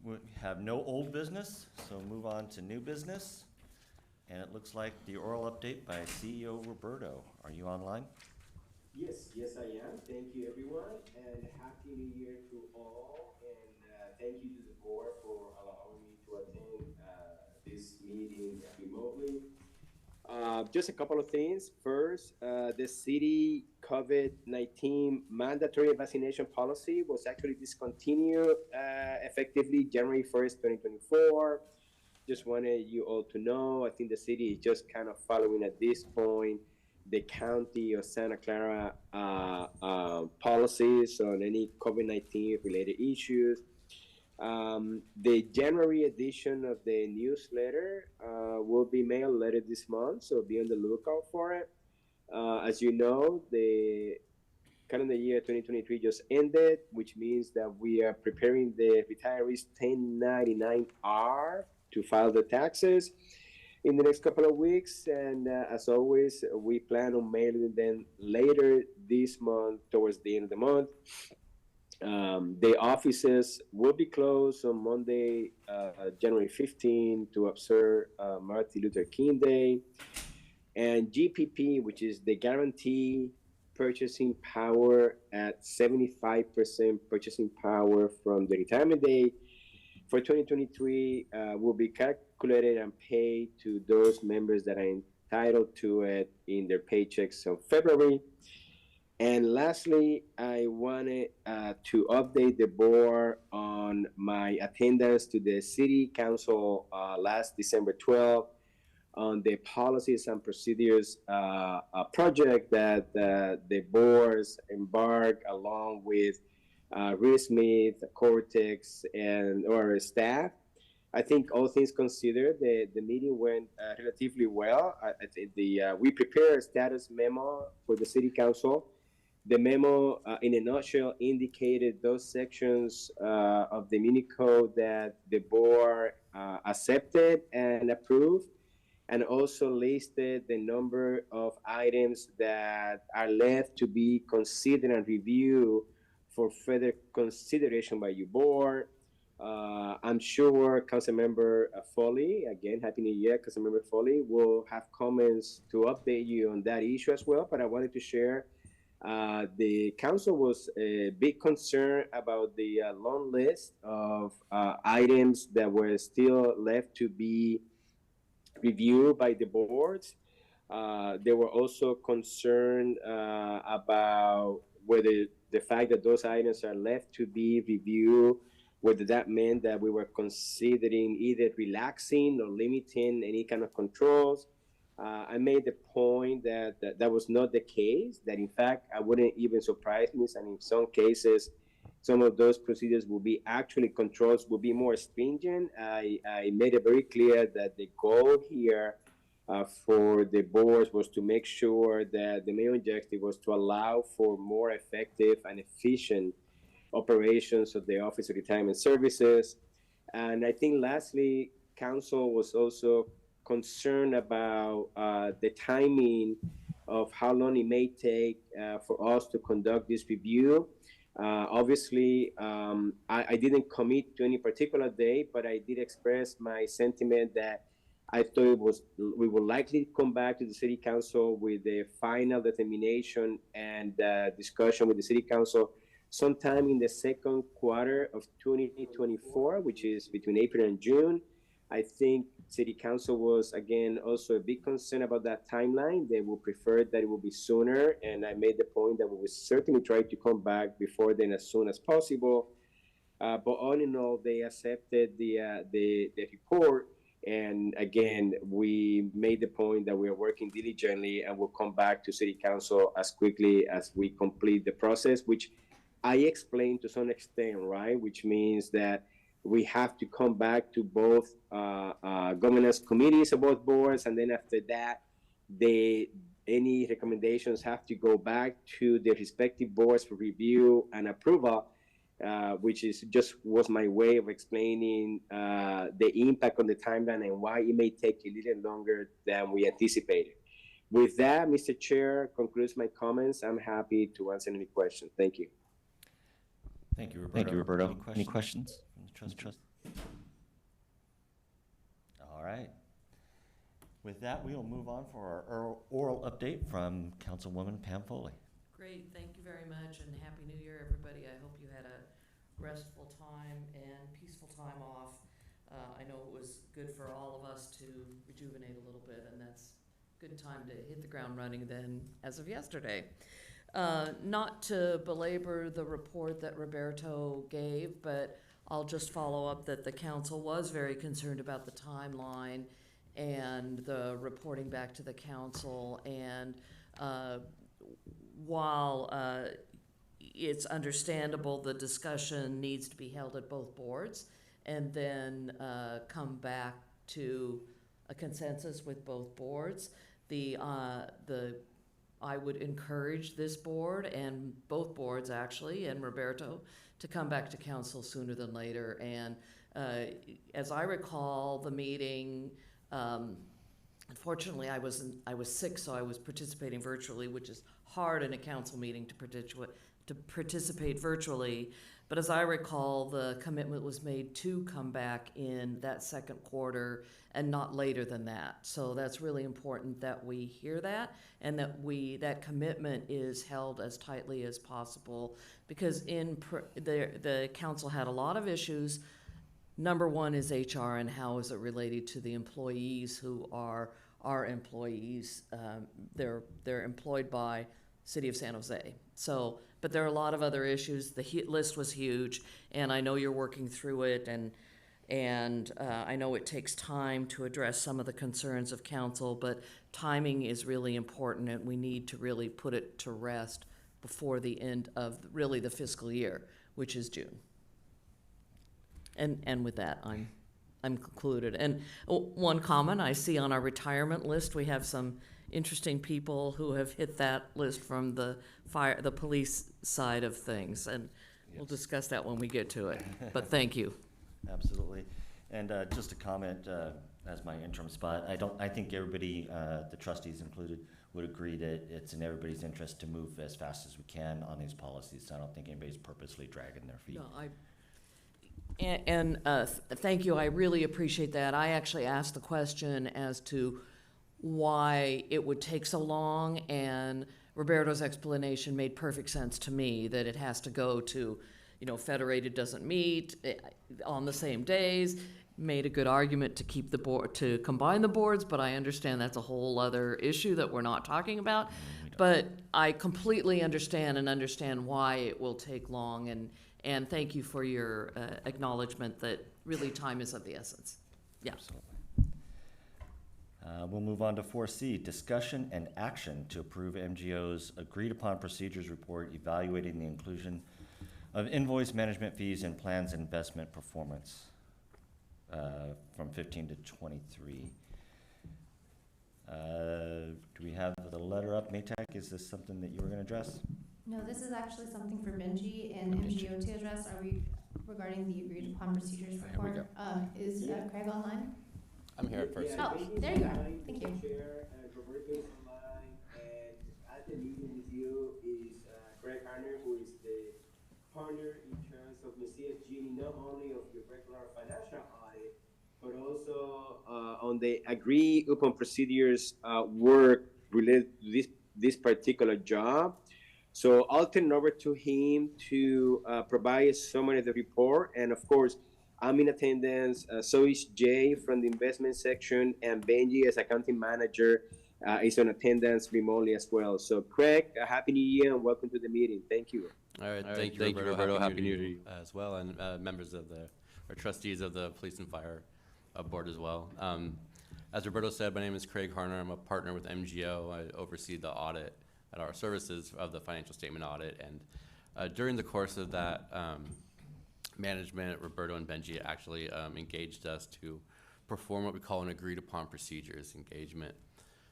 We have no old business, so move on to new business. And it looks like the oral update by CEO Roberto. Are you online? Yes, I am. Thank you, everyone, and Happy New Year to all. And thank you to the board for allowing me to attend this meeting remotely. Just a couple of things. First, the city COVID-19 mandatory vaccination policy was actually discontinued effectively January 1st, 2024. Just wanted you all to know, I think the city is just kind of following at this point the county of Santa Clara policies on any COVID-19 related issues. The January edition of the newsletter will be mailed later this month, so be on the lookout for it. As you know, the calendar year 2023 just ended, which means that we are preparing the retirees 1099-R to file the taxes in the next couple of weeks, and as always, we plan on mailing them later this month, towards the end of the month. The offices will be closed on Monday, January 15, to observe Martin Luther King Day. And GPP, which is the guarantee purchasing power at 75% purchasing power from the retirement date, for 2023 will be calculated and paid to those members that are entitled to it in their paychecks of February. And lastly, I wanted to update the board on my attendance to the City Council last December 12th on the policies and procedures project that the boards embarked along with Reed Smith, Cortex, and our staff. I think all things considered, the meeting went relatively well. I think we prepared a status memo for the City Council. The memo, in a nutshell, indicated those sections of the mini code that the board accepted and approved, and also listed the number of items that are left to be considered and reviewed for further consideration by your board. I'm sure Councilmember Foley, again, Happy New Year, Councilmember Foley, will have comments to update you on that issue as well, but I wanted to share the council was a big concern about the long list of items that were still left to be reviewed by the boards. They were also concerned about whether the fact that those items are left to be reviewed, whether that meant that we were considering either relaxing or limiting any kind of controls. I made the point that was not the case, that in fact, I wouldn't even surprise me, and in some cases, some of those procedures will be actually controls will be more stringent. I made it very clear that the goal here for the boards was to make sure that the main objective was to allow for more effective and efficient operations of the Office of Retirement Services. And I think lastly, council was also concerned about the timing of how long it may take for us to conduct this review. Obviously, I didn't commit to any particular date, but I did express my sentiment that I thought we will likely come back to the city council with the final determination and discussion with the city council sometime in the second quarter of 2024, which is between April and June. I think city council was again also a big concern about that timeline. They would prefer that it will be sooner, and I made the point that we will certainly try to come back before then as soon as possible. But all in all, they accepted the report. And again, we made the point that we are working diligently and will come back to city council as quickly as we complete the process, which I explained to some extent, right? Which means that we have to come back to both governance committees of both boards, and then after that, any recommendations have to go back to the respective boards for review and approval, which is just was my way of explaining the impact on the timeline and why it may take a little longer than we anticipated. With that, Mr. Chair, concludes my comments. I'm happy to answer any questions. Thank you. Thank you, Roberto. Any questions from the trust? All right. With that, we will move on for our oral update from Councilwoman Pam Foley. Great, thank you very much, and Happy New Year, everybody. I hope you had a restful time and peaceful time off. I know it was good for all of us to rejuvenate a little bit, and that's a good time to hit the ground running then as of yesterday. Not to belabor the report that Roberto gave, but I'll just follow up that the council was very concerned about the timeline and the reporting back to the council. And while it's understandable the discussion needs to be held at both boards and then come back to a consensus with both boards, I would encourage this board and both boards actually, and Roberto, to come back to council sooner than later. And as I recall the meeting, unfortunately I was sick, so I was participating virtually, which is hard in a council meeting to participate virtually. But as I recall, the commitment was made to come back in that second quarter and not later than that. So that's really important that we hear that, and that commitment is held as tightly as possible, because the council had a lot of issues. Number one is HR and how is it related to the employees who are our employees. They're employed by City of San Jose. So, but there are a lot of other issues. The list was huge, and I know you're working through it, and I know it takes time to address some of the concerns of council, but timing is really important, and we need to really put it to rest before the end of really the fiscal year, which is June. And with that, I'm concluded. And one comment I see on our retirement list, we have some interesting people who have hit that list from the police side of things, and we'll discuss that when we get to it. But thank you. Absolutely. And just a comment as my interim spot, I think everybody, the trustees included, would agree that it's in everybody's interest to move as fast as we can on these policies. I don't think anybody's purposely dragging their feet. No, thank you. I really appreciate that. I actually asked the question as to why it would take so long, and Roberto's explanation made perfect sense to me, that it has to go to, Federated doesn't meet on the same days. made a good argument to keep the board, to combine the boards, but I understand that's a whole other issue that we're not talking about. But I completely understand why it will take long, and thank you for your acknowledgement that really time is of the essence. Yeah. Absolutely. We'll move on to 4C, discussion and action to approve MGO's agreed-upon procedures report evaluating the inclusion of invoice management fees in plans investment performance from 15 to 23. Do we have the letter up, Maytak? Is this something that you were going to address? No, this is actually something for Benji and MGO to address. Are we regarding the agreed upon procedures Here we report? Is Craig online? I'm here at first. Oh, there you are. Thank you. Chair, Roberto is online, and at the meeting with you is Craig Harner, who is the partner in terms of Messias Genie, not only of the regular financial audit, but also on the agree upon procedures work related to this particular job. So I'll turn it over to him to provide a summary of the report. And of course, I'm in attendance. So is Jay from the investment section, and Benji as accounting manager is in attendance remotely as well. So Craig, Happy New Year and welcome to the meeting. Thank you. All right, thank you, Roberto. Happy New Year to you as well, and members of or trustees of the Police and Fire Board as well. As Roberto said, my name is Craig Harner. I'm a partner with MGO. I oversee the audit at our services of the financial statement audit. And during the course of that management, Roberto and Benji actually engaged us to perform what we call an agreed upon procedures engagement.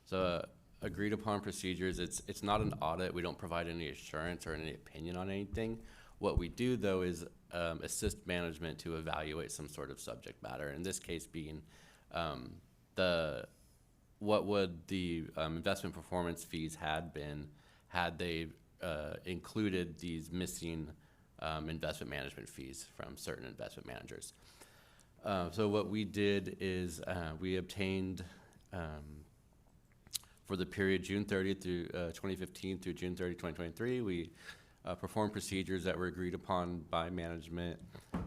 So agreed upon procedures, it's not an audit. We don't provide any assurance or any opinion on anything. What we do, though, is assist management to evaluate some sort of subject matter. In this case being what would the investment performance fees had been had they included these missing investment management fees from certain investment managers. So what we did is we obtained for the period June 30th through 2015 through June 30, 2023, we performed procedures that were agreed upon by management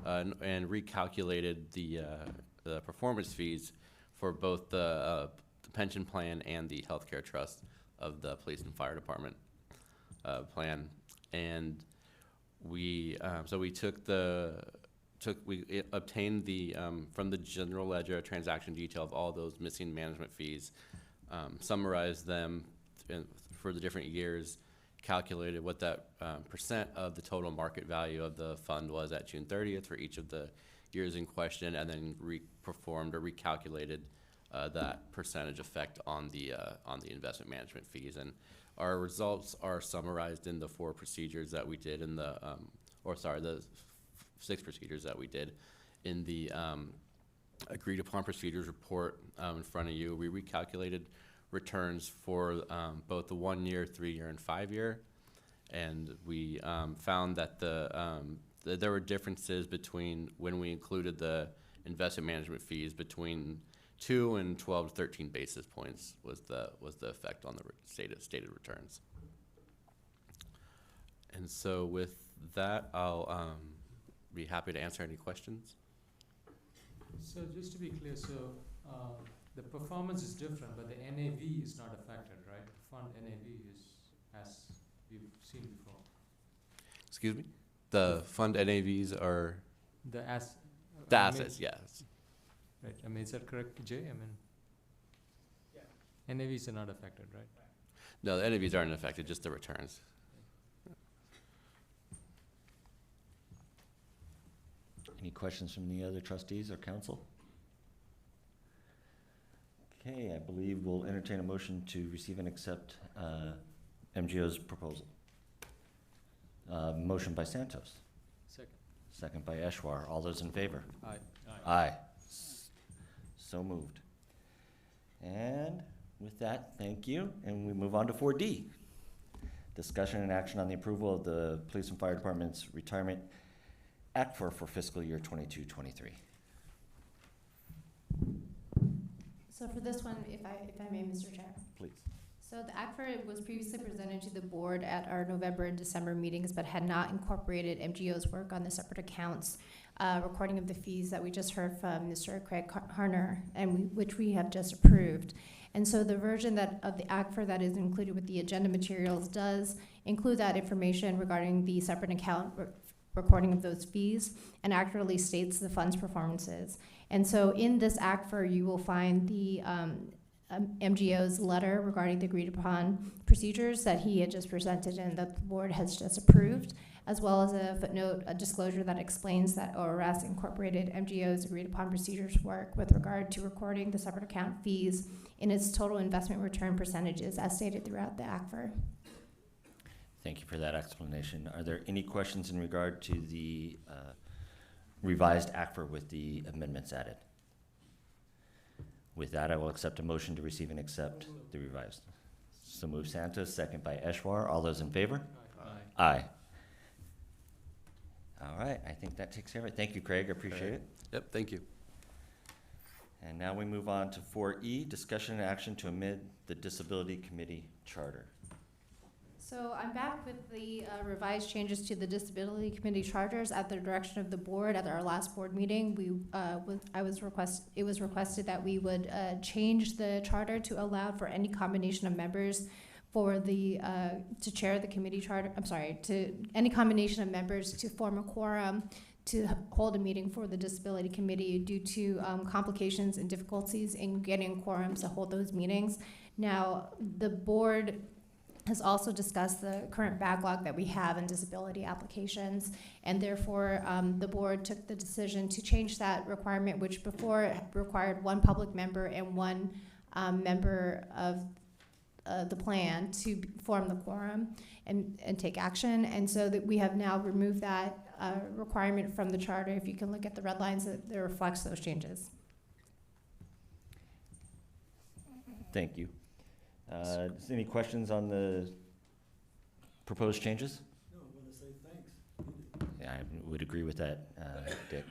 and recalculated the performance fees for both the pension plan and the healthcare trust of the police and fire department plan. And we obtained the from the general ledger a transaction detail of all those missing management fees, summarized them for the different years, calculated what that percent of the total market value of the fund was at June 30th for each of the years in question, and then performed or recalculated that percentage effect on the investment management fees. And our results are summarized in the 4 procedures that we did in the, the 6 procedures that we did in the agreed upon procedures report in front of you. We recalculated returns for both the 1 year, 3 year, and 5 year, and we found that there were differences between when we included the investment management fees between 2 and 12 to 13 basis points was the effect on the stated returns. And so with that, I'll be happy to answer any questions. So just to be clear, the performance is different, but the NAV is not affected, right? The fund NAV is as we've seen before. Excuse me? The fund NAVs are The assets, yes. Right. I mean, is that correct, Jay? I mean, yeah. NAVs are not affected, right? No, the NAVs aren't affected, just the returns. Any questions from the other trustees or council? Okay, I believe we'll entertain a motion to receive and accept MGO's proposal. Motion by Santos. Second. Second by Eshwar. All those in favor? Aye. Aye. So moved. And with that, thank you. And we move on to 4D. Discussion and action on the approval of the Police and Fire Department's Retirement Act for fiscal year 22-23. So for this one, if I may, Mr. Chair. Please. So the ACFR was previously presented to the board at our November and December meetings, but had not incorporated MGO's work on the separate accounts, recording of the fees that we just heard from Mr. Craig Harner, and which we have just approved. And so the version of the ACFR that is included with the agenda materials does include that information regarding the separate account recording of those fees, and accurately states the fund's performances. And so in this ACFR, you will find the MGO's letter regarding the agreed upon procedures that he had just presented and that the board has just approved, as well as a footnote, a disclosure that explains that ORS incorporated MGO's agreed upon procedures work with regard to recording the separate account fees in its total investment return percentages as stated throughout the ACFR. Thank you for that explanation. Are there any questions in regard to the revised ACFR with the amendments added? With that, I will accept a motion to receive and accept the revised. So move Santos, second by Eshwar. All those in favor? Aye. Aye. All right, I think that takes care of it. Thank you, Craig, I appreciate it. Yep, thank you. And now we move on to 4E, discussion and action to amend the Disability Committee Charter. So I'm back with the revised changes to the Disability Committee charters at the direction of the board. At our last board meeting, it was requested that we would change the charter to allow for any combination of members for the to chair the committee charter. I'm sorry, to any combination of members to form a quorum to hold a meeting for the Disability Committee due to complications and difficulties in getting quorums to hold those meetings. Now, the board has also discussed the current backlog that we have in disability applications, and therefore the board took the decision to change that requirement, which before required one public member and one member of the plan to form the quorum and take action. And so that we have now removed that requirement from the charter. If you can look at the red lines, that reflects those changes. Thank you. Any questions on the proposed changes? No, I want to say thanks. Yeah, I would agree with that, Dick.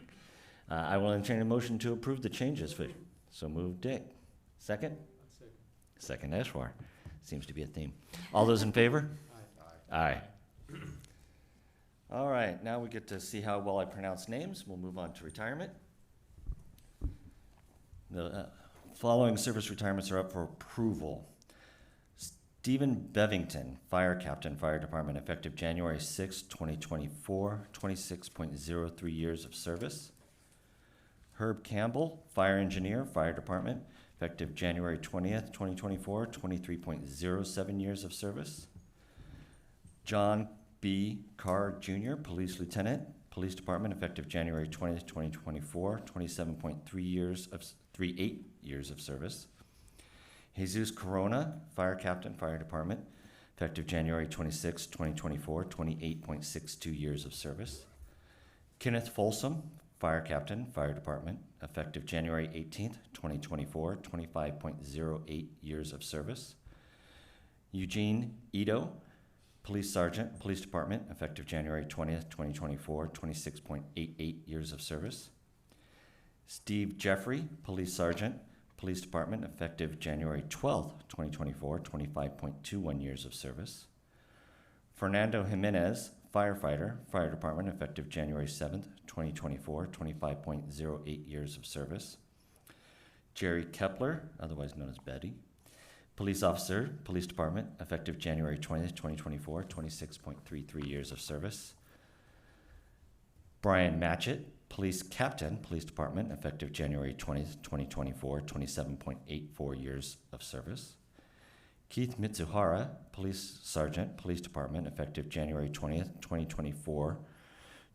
I will entertain a motion to approve the changes. So move Dick. Second? Second Eshwar. Seems to be a theme. All those in favor? Aye. All right, now we get to see how well I pronounce names. We'll move on to retirement. The following service retirements are up for approval. Stephen Bevington, Fire Captain, Fire Department, effective January 6, 2024, 26.03 years of service. Herb Campbell, Fire Engineer, Fire Department, effective January 20th, 2024, 23.07 years of service. John B. Carr Jr., Police Lieutenant, Police Department, effective January 20th, 2024, 27.38 years of service. Jesus Corona, Fire Captain, Fire Department, effective January 26, 2024, 28.62 years of service. Kenneth Folsom, Fire Captain, Fire Department, effective January 18th, 2024, 25.08 years of service. Eugene Ito, Police Sergeant, Police Department, effective January 20th, 2024, 26.88 years of service. Steve Jeffrey, Police Sergeant, Police Department, effective January 12th, 2024, 25.21 years of service. Fernando Jimenez, Firefighter, Fire Department, effective January 7th, 2024, 25.08 years of service. Jerry Kepler, otherwise known as Betty, Police Officer, Police Department, effective January 20th, 2024, 26.33 years of service. Brian Matchett, Police Captain, Police Department, effective January 20th, 2024, 27.84 years of service. Keith Mitsuhara, Police Sergeant, Police Department, effective January 20th, 2024,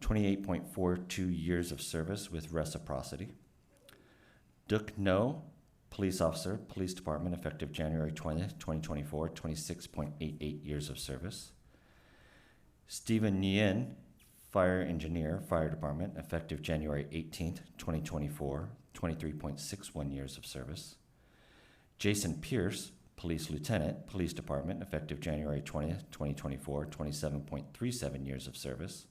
28.42 years of service with reciprocity. Duc No, Police Officer, Police Department, effective January 20th, 2024, 26.88 years of service. Stephen Nguyen, Fire Engineer, Fire Department, effective January 18th, 2024, 23.61 years of service. Jason Pierce, Police Lieutenant, Police Department, effective January 20th, 2024, 27.37 years of service.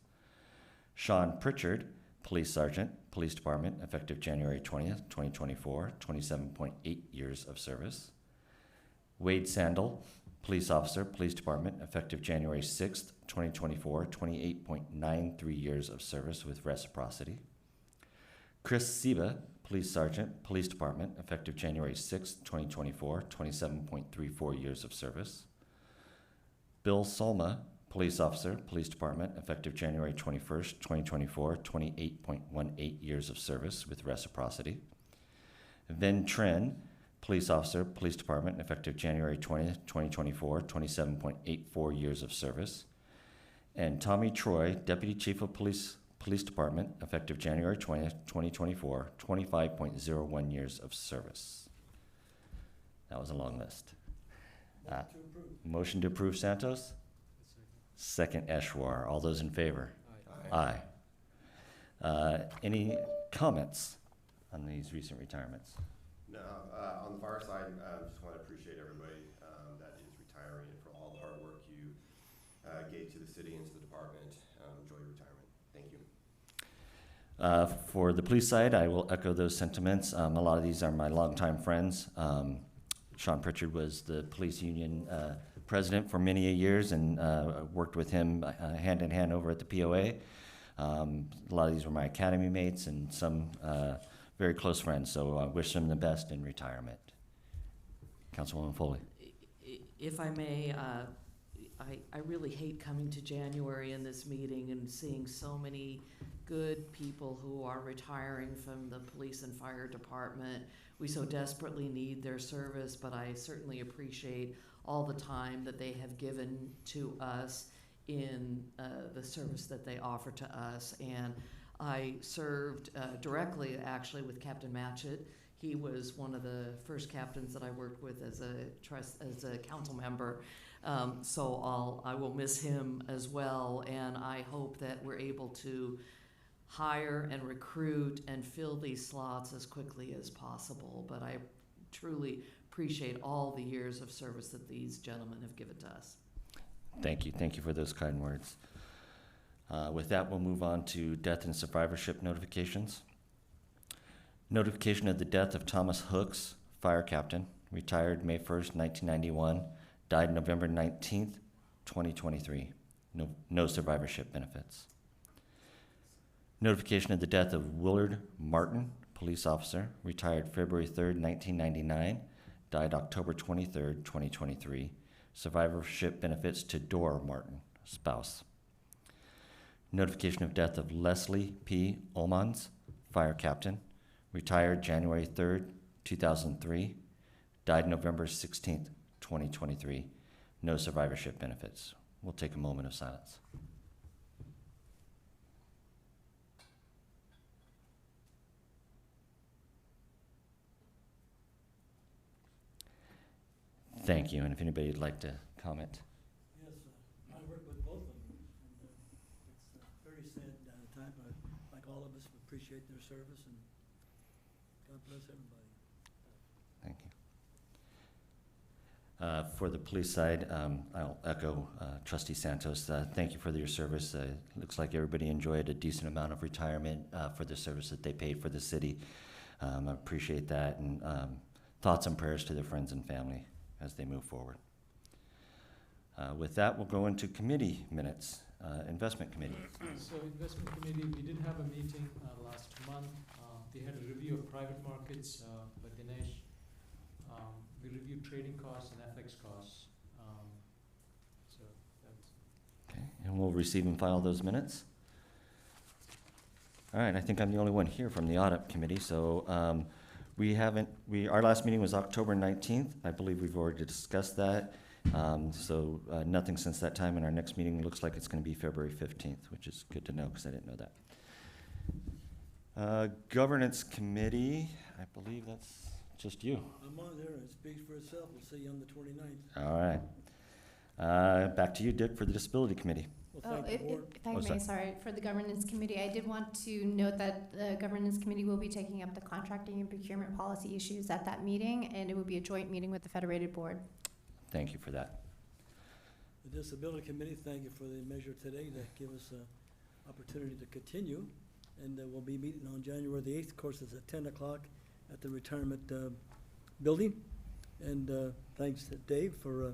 Sean Pritchard, Police Sergeant, Police Department, effective January 20th, 2024, 27.8 years of service. Wade Sandel, Police Officer, Police Department, effective January 6th, 2024, 28.93 years of service with reciprocity. Chris Siba, Police Sergeant, Police Department, effective January 6th, 2024, 27.34 years of service. Bill Solma, Police Officer, Police Department, effective January 21st, 2024, 28.18 years of service with reciprocity. Vin Tren, Police Officer, Police Department, effective January 20th, 2024, 27.84 years of service. And Tommy Troy, Deputy Chief of Police, Police Department, effective January 20th, 2024, 25.01 years of service. That was a long list. Motion to approve Santos? Second Eshwar. All those in favor? Aye. Any comments on these recent retirements? No, on the fire side, just want to appreciate everybody that is retiring and for all the hard work you gave to the city and to the department. Enjoy your retirement. Thank you. For the police side, I will echo those sentiments. A lot of these are my longtime friends. Sean Pritchard was the police union president for many years, and worked with him hand in hand over at the POA. A lot of these were my academy mates and some very close friends, so I wish them the best in retirement. Councilwoman Foley. If I may, I really hate coming to January in this meeting and seeing so many good people who are retiring from the police and fire department. We so desperately need their service, but I certainly appreciate all the time that they have given to us in the service that they offer to us. And I served directly, actually, with Captain Matchett. He was one of the first captains that I worked with as a council member. So I will miss him as well, and I hope that we're able to hire and recruit and fill these slots as quickly as possible. But I truly appreciate all the years of service that these gentlemen have given to us. Thank you. Thank you for those kind words. With that, we'll move on to death and survivorship notifications. Notification of the death of Thomas Hooks, fire captain, retired May 1st, 1991, died November 19th, 2023. No survivorship benefits. Notification of the death of Willard Martin, police officer, retired February 3rd, 1999, died October 23rd, 2023. Survivorship benefits to Dora Martin, spouse. Notification of death of Leslie P. Olmans, fire captain, retired January 3rd, 2003, died November 16th, 2023. No survivorship benefits. We'll take a moment of silence. Thank you, and if anybody would like to comment. Yes, I work with both of them, and it's a very sad time. Like all of us, appreciate their service, and God bless everybody. Thank you. For the police side, I'll echo Trustee Santos. Thank you for your service. Looks like everybody enjoyed a decent amount of retirement for the service that they paid for the city. I appreciate that, and thoughts and prayers to their friends and family as they move forward. With that, we'll go into committee minutes. Investment committee. So investment committee, we did have a meeting last month. They had a review of private markets by Dinesh. We reviewed trading costs and FX costs. So that's Okay, and we'll receive and file those minutes. All right, I think I'm the only one here from the audit committee, so our last meeting was October 19th. I believe we've already discussed that. So nothing since that time, and our next meeting looks like it's going to be February 15th, which is good to know because I didn't know that. Governance committee, I believe that's just you. I'm on there, it speaks for itself. We'll see you on the 29th. All right. Back to you, Dick, for the disability committee. Well, thank the board. If I may, sorry, for the governance committee, I did want to note that the governance committee will be taking up the contracting and procurement policy issues at that meeting, and it will be a joint meeting with the federated board. Thank you for that. The disability committee, thank you for the measure today to give us an opportunity to continue. And we'll be meeting on January the 8th. Of course, it's at 10 o'clock at the retirement building. And thanks to Dave for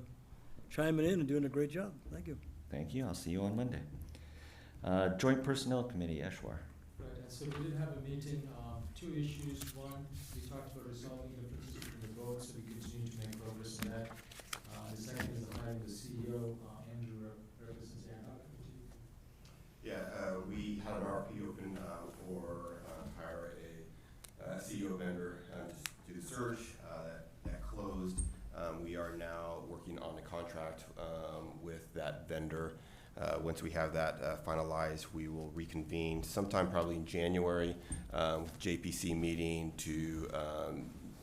chiming in and doing a great job. Thank you. Thank you. I'll see you on Monday. Joint Personnel Committee, Eshwar. Right, and so we did have a meeting, two issues. One, we talked about resolving differences between the boards, so we continue to make progress on that. The second is the hiring of the CEO, Andrew represents the ad hoc committee. Yeah, we had an RFP open for hire a CEO vendor to do the search. That closed. We are now working on a contract with that vendor. Once we have that finalized, we will reconvene sometime probably in January with JPC meeting to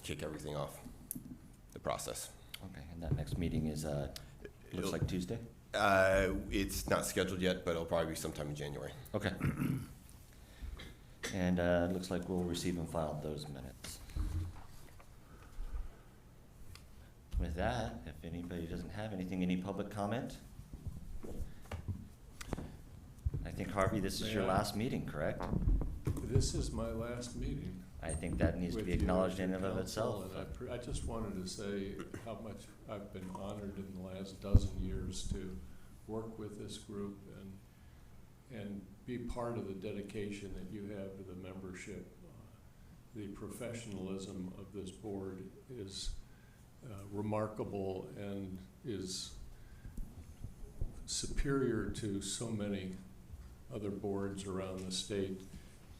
kick everything off the process. Okay, and that next meeting is, looks like Tuesday? It's not scheduled yet, but it'll probably be sometime in January. Okay. And looks like we'll receive and file those minutes. With that, if anybody doesn't have anything, any public comment? I think, Harvey, this is your last meeting, correct? This is my last meeting. I think that needs to with be you acknowledged as in your and of counsel, itself. and I just wanted to say how much I've been honored in the last dozen years to work with this group and be part of the dedication that you have to the membership. The professionalism of this board is remarkable and is superior to so many other boards around the state.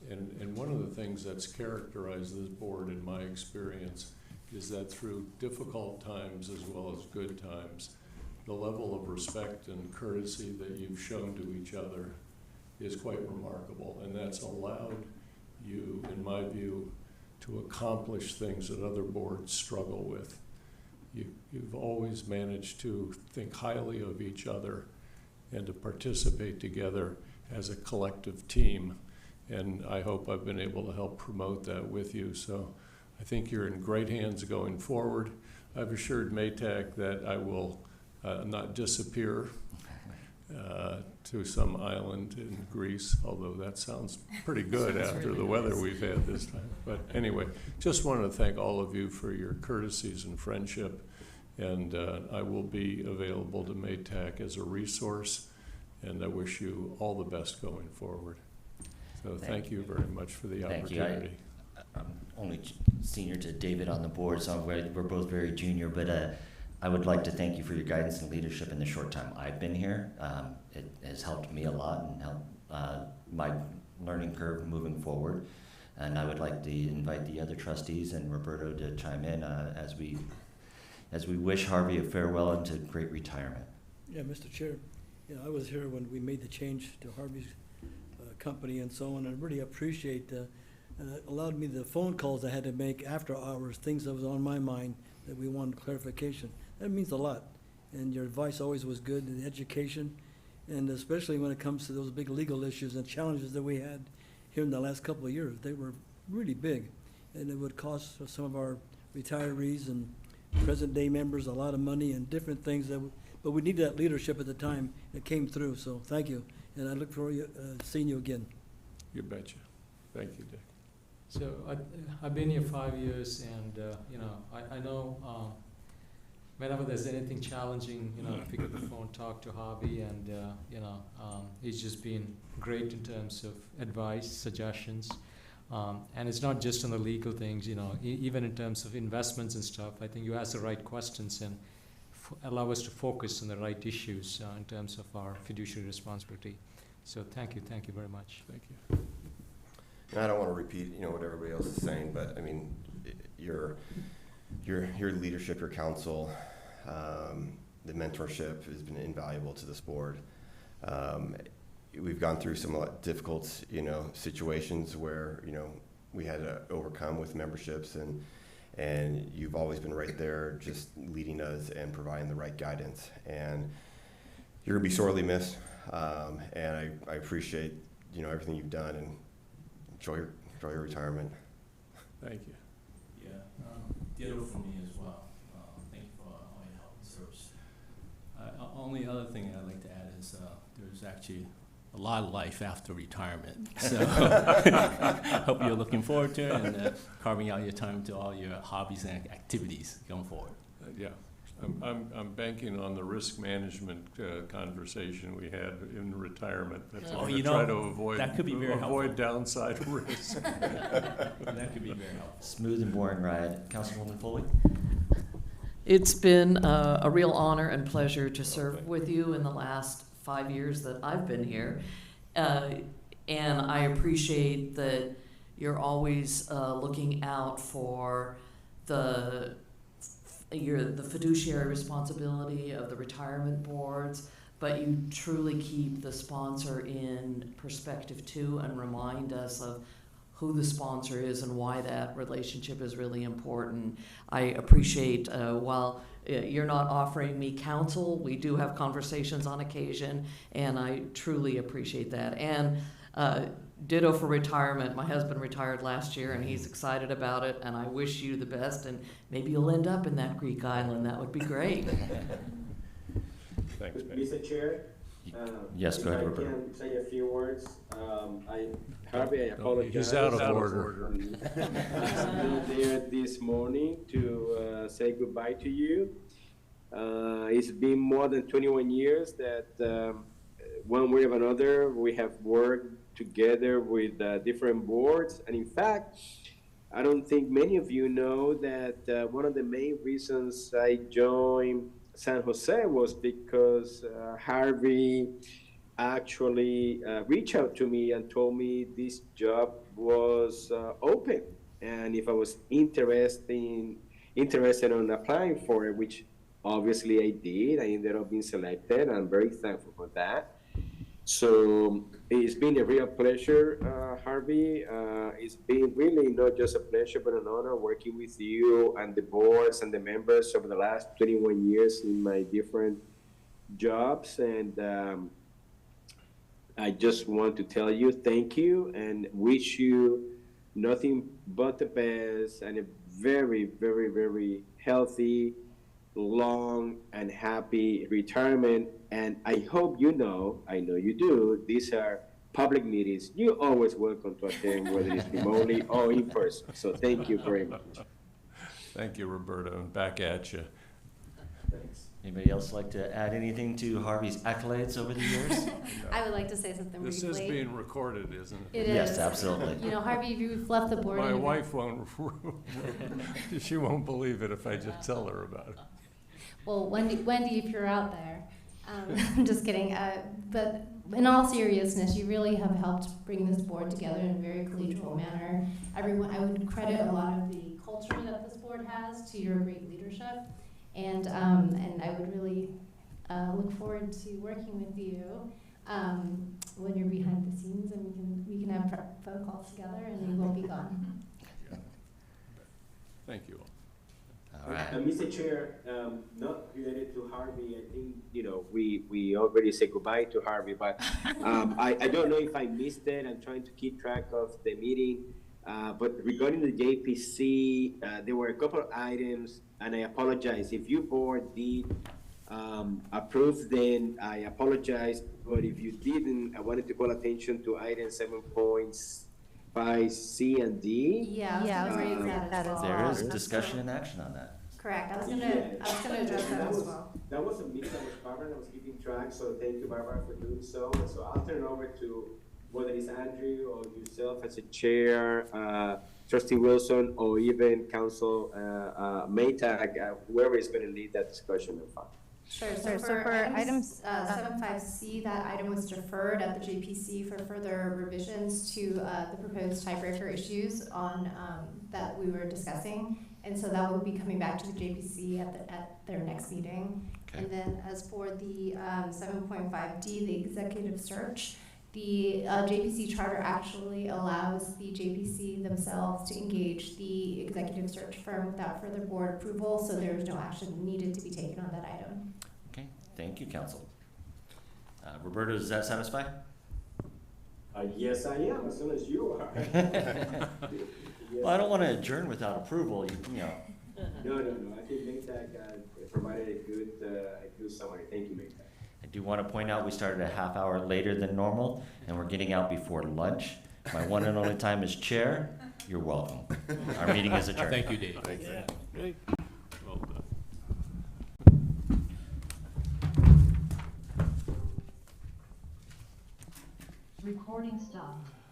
And one of the things that's characterized this board in my experience is that through difficult times as well as good times, the level of respect and courtesy that you've shown to each other is quite remarkable. And that's allowed you, in my view, to accomplish things that other boards struggle with. You've always managed to think highly of each other and to participate together as a collective team. And I hope I've been able to help promote that with you. So I think you're in great hands going forward. I've assured Maytag that I will not disappear to some island in Greece, although that sounds pretty good after the weather we've had this time. But anyway, just wanted to thank all of you for your courtesies and friendship. And I will be available to Maytag as a resource. And I wish you all the best going forward. So thank you very much for the opportunity. I'm only senior to David on the board, so we're both very junior, but I would like to thank you for your guidance and leadership in the short time I've been here. It has helped me a lot and helped my learning curve moving forward. And I would like to invite the other trustees and Roberto to chime in as we wish Harvey a farewell into great retirement. Yeah, Mr. Chair, I was here when we made the change to Harvey's company and so on. I really appreciate it allowed me the phone calls I had to make after hours, things that was on my mind that we wanted clarification. That means a lot. And your advice always was good, and the education, and especially when it comes to those big legal issues and challenges that we had here in the last couple of years. They were really big, and it would cost some of our retirees and present-day members a lot of money and different things but we needed that leadership at the time. It came through, so thank you. And I look forward to seeing you again. You betcha. Thank you, Dick. So I've been here 5 years, and I know whenever there's anything challenging, pick up the phone, talk to Harvey, and he's just been great in terms of advice, suggestions, and it's not just on the legal things, even in terms of investments and stuff. I think you ask the right questions and allow us to focus on the right issues in terms of our fiduciary responsibility. So thank you very much. Thank you. And I don't want to repeat, what everybody else is saying, but I mean, your leadership, your counsel, the mentorship has been invaluable to this board. We've gone through some difficult, situations where, we had to overcome with memberships, and you've always been right there, just leading us and providing the right guidance. And you're gonna be sorely missed. And I appreciate, everything you've done, and enjoy your retirement. Thank you. Yeah, ditto for me as well. Thank you for all your help and service. Only other thing I'd like to add is there's actually a lot of life after retirement. So hope you're looking forward to it and carving out your time to all your hobbies and activities going forward. Yeah, I'm banking on the risk management conversation we had in retirement. That's Oh, all you to try know, to avoid, that could be very avoid downside risk. That could be very helpful. Smooth and boring ride. Councilwoman Foley? It's been a real honor and pleasure to serve with you in the last 5 years that I've been here. And I appreciate that you're always looking out for the fiduciary responsibility of the retirement boards, but you truly keep the sponsor in perspective too and remind us of who the sponsor is and why that relationship is really important. I appreciate while you're not offering me counsel, we do have conversations on occasion, and I truly appreciate that. And ditto for retirement. My husband retired last year, and he's excited about it, and I wish you the best, and maybe you'll end up in that Greek island. That would be great. Thanks, man. Mr. Chair? Yes, go ahead, If I Roberto. can say a few words, Harvey, I apologize. He's out of order. I'm there this morning to say goodbye to you. It's been more than 21 years that one way or another we have worked together with different boards. And in fact, I don't think many of you know that one of the main reasons I joined San Jose was because Harvey actually reached out to me and told me this job was open, and if I was interested in applying for it, which obviously I did. I ended up being selected. I'm very thankful for that. So it's been a real pleasure, Harvey. It's been really not just a pleasure, but an honor working with you and the boards and the members over the last 21 years in my different jobs. And I just want to tell you thank you and wish you nothing but the best and a very, very, very healthy, long and happy retirement. And I hope you know, I know you do, these are public meetings. You're always welcome to attend, whether it's remotely or in person. So thank you very much. Thank you, Roberto. Back at you. Thanks. Anybody else like to add anything to Harvey's accolades over the years? I would like to say something This briefly. is being recorded, isn't it? It Yes, is. absolutely. You know, Harvey, you've left the board. My in a- wife won't, she won't believe it if I just tell her about it. Well, Wendy, if you're out there, I'm just kidding. But in all seriousness, you really have helped bring this board together in a very collegial manner. Everyone, I would credit a lot of the culture that this board has to your great leadership, and I would really look forward to working with you when you're behind the scenes, and we can have phone calls together, and you won't be gone. Thank you all. All right. Mr. Chair, not related to Harvey, I think, you know, we already said goodbye to Harvey, but I don't know if I missed it. I'm trying to keep track of the meeting. But regarding the JPC, there were a couple of items, and I apologize. If your board did approve, then I apologize. But if you didn't, I wanted to call attention to item 7.5C and D. Yeah, I was raising that as well. There is discussion and action on that. Correct. I was gonna address that as well. That was a meeting that was Barbara that was keeping track, so thank you, Barbara, for doing so. And so I'll turn it over to whether it's Andrew or yourself as a chair, Trustee Wilson, or even Council Maytag, whoever is going to lead that discussion and fund. Sure. So for items 7.5C, that item was deferred at the JPC for further revisions to the proposed tiebreaker issues on that we were discussing. And so that will be coming back to the JPC at their next meeting. Okay. And then as for the 7.5D, the executive search, the JPC charter actually allows the JPC themselves to engage the executive search firm without further board approval, so there is no action needed to be taken on that item. Okay, thank you, Council. Roberto, does that satisfy? Yes, I am, as soon as you are. Well, I don't want to adjourn without approval, you know. No. I think Maytag provided a good summary. Thank you, Maytag. I do want to point out we started a half hour later than normal, and we're getting out before lunch. My one and only time as chair. You're welcome. Our meeting is adjourned. Thank you, Dave. Thank you. Great. Well done. Recording stopped.